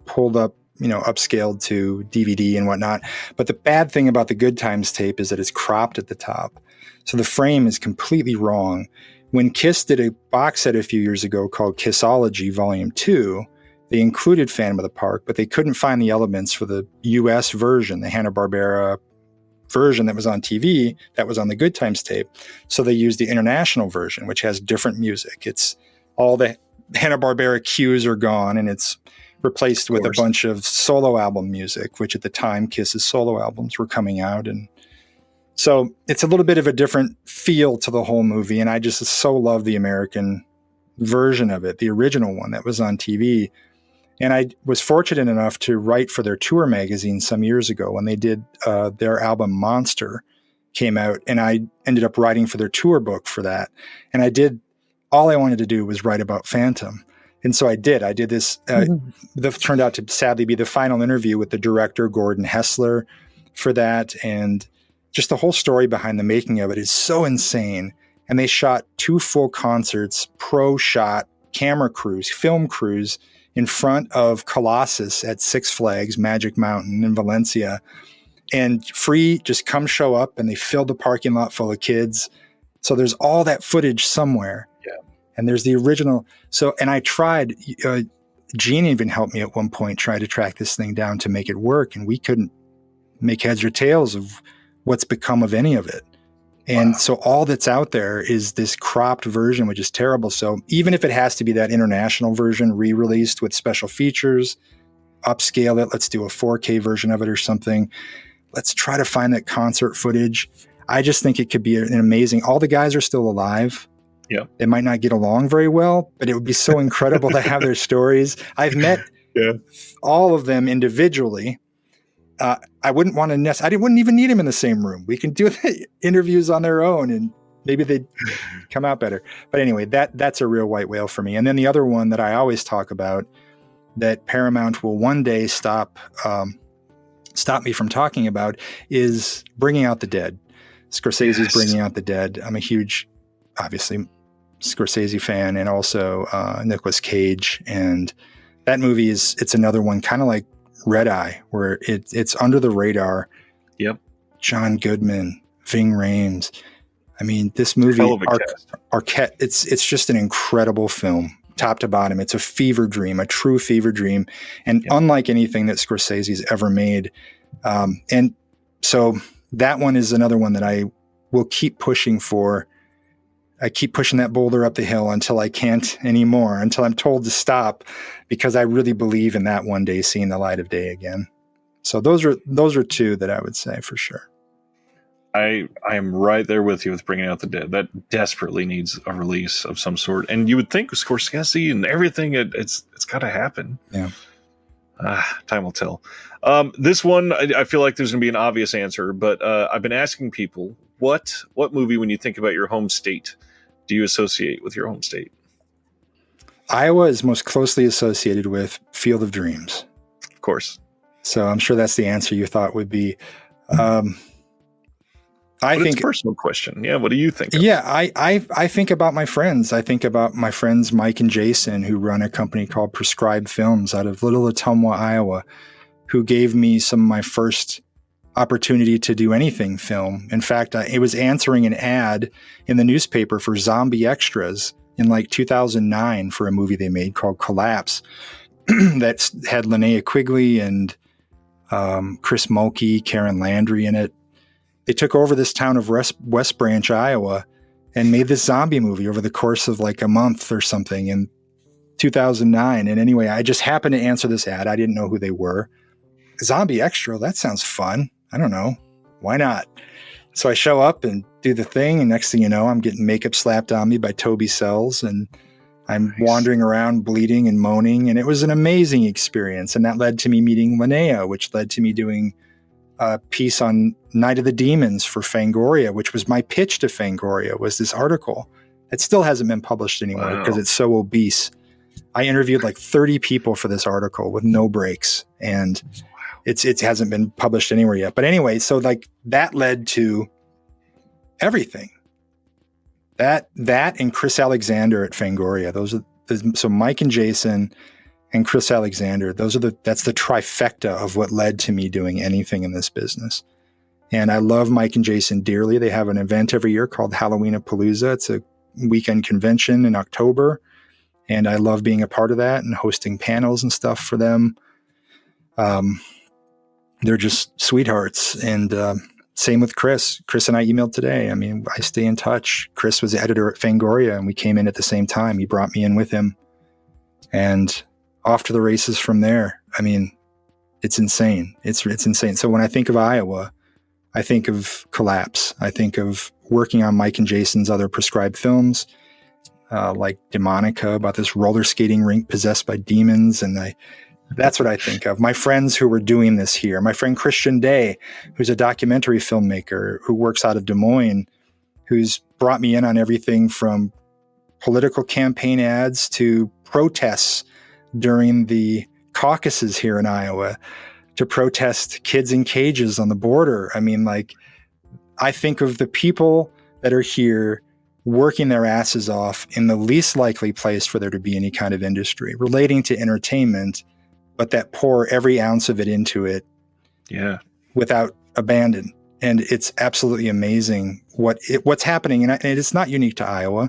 pulled up, upscaled to DVD and whatnot. But the bad thing about the Good Times tape is that it's cropped at the top. So the frame is completely wrong. When Kiss did a box set a few years ago called Kissology Volume 2, they included Phantom of the Park, but they couldn't find the elements for the US version, the Hanna-Barbera version that was on TV, that was on the Good Times tape. So they used the international version, which has different music. It's all the Hanna-Barbera cues are gone, and it's replaced with a bunch of solo album music, which at the time Kiss's solo albums were coming out. And so it's a little bit of a different feel to the whole movie. And I just so love the American version of it, the original one that was on TV. And I was fortunate enough to write for their tour magazine some years ago when they did their album Monster came out. And I ended up writing for their tour book for that. And all I wanted to do was write about Phantom. And so I did this, that turned out to sadly be the final interview with the director, Gordon Hessler, for that. And just the whole story behind the making of it is so insane. And they shot 2 full concerts, pro shot camera crews, film crews in front of Colossus at Six Flags Magic Mountain in Valencia. And free, just come show up, and they filled the parking lot full of kids. So there's all that footage somewhere. And there's the original. So, and I tried, Gene even helped me at one point, try to track this thing down to make it work. And we couldn't make heads or tails of what's become of any of it. And so all that's out there is this cropped version, which is terrible. So even if it has to be that international version re-released with special features, upscale it, let's do a 4K version of it or something. Let's try to find that concert footage. I just think it could be an amazing, all the guys are still alive. Yeah. They might not get along very well, but it would be so incredible to have their stories. I've met all of them individually. I wouldn't want to I wouldn't even need them in the same room. We can do the interviews on their own, and maybe they'd come out better. But anyway, that's a real white whale for me. And then the other one that I always talk about that Paramount will one day stop me from talking about is Bringing Out the Dead. Scorsese's Bringing Out the Dead. I'm a huge, obviously, Scorsese fan, and also Nicolas Cage. And that movie it's another one kind of like Red Eye, where it's under the radar. Yep. John Goodman, Ving Rhames. I mean, this movie, Arquette, it's just an incredible film, top to bottom. It's a fever dream, a true fever dream, and unlike anything that Scorsese's ever made. And so that one is another one that I will keep pushing for. I keep pushing that boulder up the hill until I can't anymore, until I'm told to stop, because I really believe in that one day seeing the light of day again. So those are two that I would say for sure. I am right there with you with Bringing Out the Dead. That desperately needs a release of some sort. And you would think with Scorsese and everything, it's got to happen. Yeah. Time will tell. This one, I feel like there's going to be an obvious answer, but I've been asking people, what movie, when you think about your home state, do you associate with your home state? Iowa is most closely associated with Field of Dreams. Of course. So I'm sure that's the answer you thought would be. I think it's a personal question. Yeah. What do you think? Yeah. I think about my friends. I think about my friends, Mike and Jason, who run a company called Prescribed Films out of Little Ottumwa, Iowa, who gave me some of my first opportunity to do anything film. In fact, it was answering an ad in the newspaper for Zombie Extras in like 2009 for a movie they made called Collapse that had Linnea Quigley and Chris Mulkey, Karen Landry in it. They took over this town of West Branch, Iowa, and made this zombie movie over the course of like a month or something in 2009. And anyway, I just happened to answer this ad. I didn't know who they were. Zombie Extra, that sounds fun. I don't know. Why not? So I show up and do the thing, and next thing you know, I'm getting makeup slapped on me by Toby Sells, and I'm wandering around bleeding and moaning, and it was an amazing experience. And that led to me meeting Linnea, which led to me doing a piece on Night of the Demons for Fangoria, which was my pitch to Fangoria, was this article. It still hasn't been published anymore because it's so obese. I interviewed like 30 people for this article with no breaks, and it hasn't been published anywhere yet. But anyway, so like that led to everything. That and Chris Alexander at Fangoria. So Mike and Jason and Chris Alexander, that's the trifecta of what led to me doing anything in this business. And I love Mike and Jason dearly. They have an event every year called Halloween-a-Palooza. It's a weekend convention in October. And I love being a part of that and hosting panels and stuff for them. They're just sweethearts. And same with Chris. Chris and I emailed today. I mean, I stay in touch. Chris was the editor at Fangoria, and we came in at the same time. He brought me in with him, and off to the races from there. I mean, it's insane. It's insane. So when I think of Iowa, I think of Collapse. I think of working on Mike and Jason's other Prescribed films, like Demonica, about this roller skating rink possessed by demons. And that's what I think of. My friends who were doing this here, my friend Christian Day, who's a documentary filmmaker who works out of Des Moines, who's brought me in on everything from political campaign ads to protests during the caucuses here in Iowa, to protest kids in cages on the border. I mean, like, I think of the people that are here working their asses off in the least likely place for there to be any kind of industry relating to entertainment, but that pour every ounce of it into it, without abandon. And it's absolutely amazing what's happening. And it's not unique to Iowa.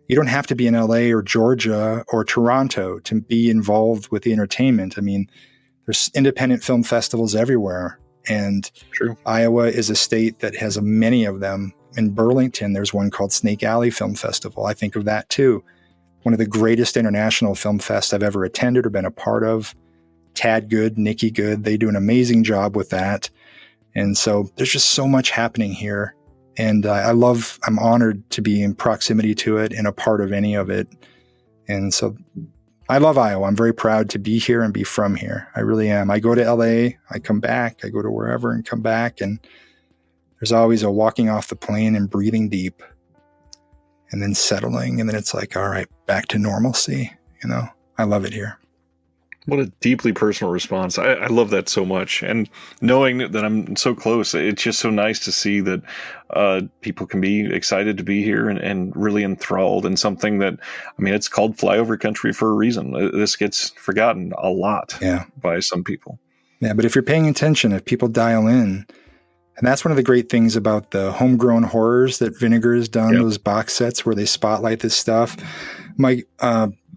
You don't have to be in LA or Georgia or Toronto to be involved with the entertainment. I mean, there's independent film festivals everywhere. And Iowa is a state that has many of them. In Burlington, there's one called Snake Alley Film Festival. I think of that too. One of the greatest international film fests I've ever attended or been a part of. Tad Good, Nikki Good, they do an amazing job with that. And so there's just so much happening here. And I'm honored to be in proximity to it and a part of any of it. And so I love Iowa. I'm very proud to be here and be from here. I really am. I go to LA, I come back, I go to wherever and come back. And there's always a walking off the plane and breathing deep and then settling. And then it's like, all right, back to normalcy. You know, I love it here. What a deeply personal response. I love that so much. And knowing that I'm so close, it's just so nice to see that people can be excited to be here and really enthralled in something that, I mean, it's called flyover country for a reason. This gets forgotten a lot by some people. Yeah, but if you're paying attention, if people dial in, and that's one of the great things about the homegrown horrors that Vinegar has done, those box sets where they spotlight this stuff.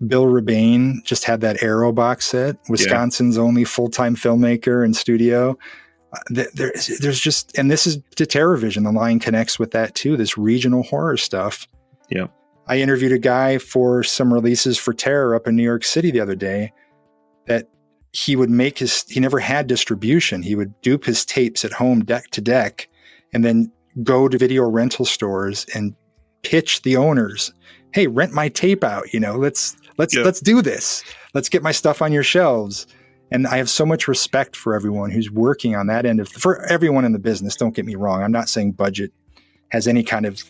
Bill Rebane just had that Arrow box set, Wisconsin's only full-time filmmaker and studio. There's just, and this is to TerrorVision. The line connects with that too, this regional horror stuff. Yeah. I interviewed a guy for some releases for Terror up in New York City the other day that he never had distribution. He would dupe his tapes at home deck to deck and then go to video rental stores and pitch the owners, hey, rent my tape out, let's do this. Let's get my stuff on your shelves. And I have so much respect for everyone who's working on that end for everyone in the business. Don't get me wrong. I'm not saying budget has any kind of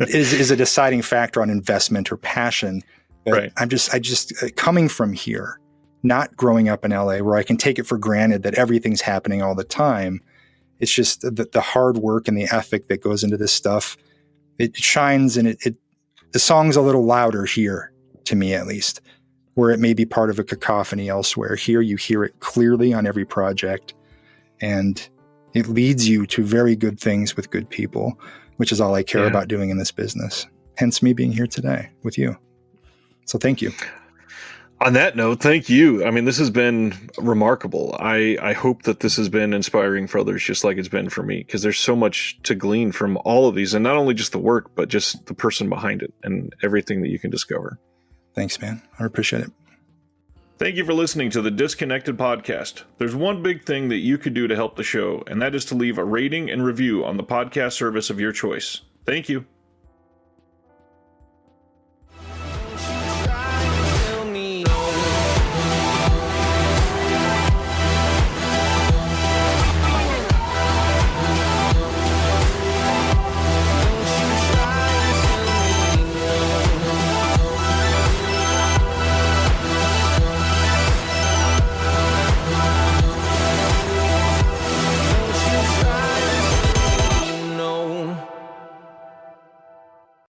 is a deciding factor on investment or passion. But I just coming from here, not growing up in LA where I can take it for granted that everything's happening all the time. It's just the hard work and the ethic that goes into this stuff. It shines, and the song's a little louder here, to me at least, where it may be part of a cacophony elsewhere. Here you hear it clearly on every project, and it leads you to very good things with good people, which is all I care about doing in this business. Hence me being here today with you. So thank you. On that note, thank you. I mean, this has been remarkable. I hope that this has been inspiring for others, just like it's been for me, because there's so much to glean from all of these, and not only just the work, but just the person behind it and everything that you can discover. Thanks, man. I appreciate it. Thank you for listening to the Disconnected Podcast. There's one big thing that you could do to help the show, and that is to leave a rating and review on the podcast service of your choice. Thank you.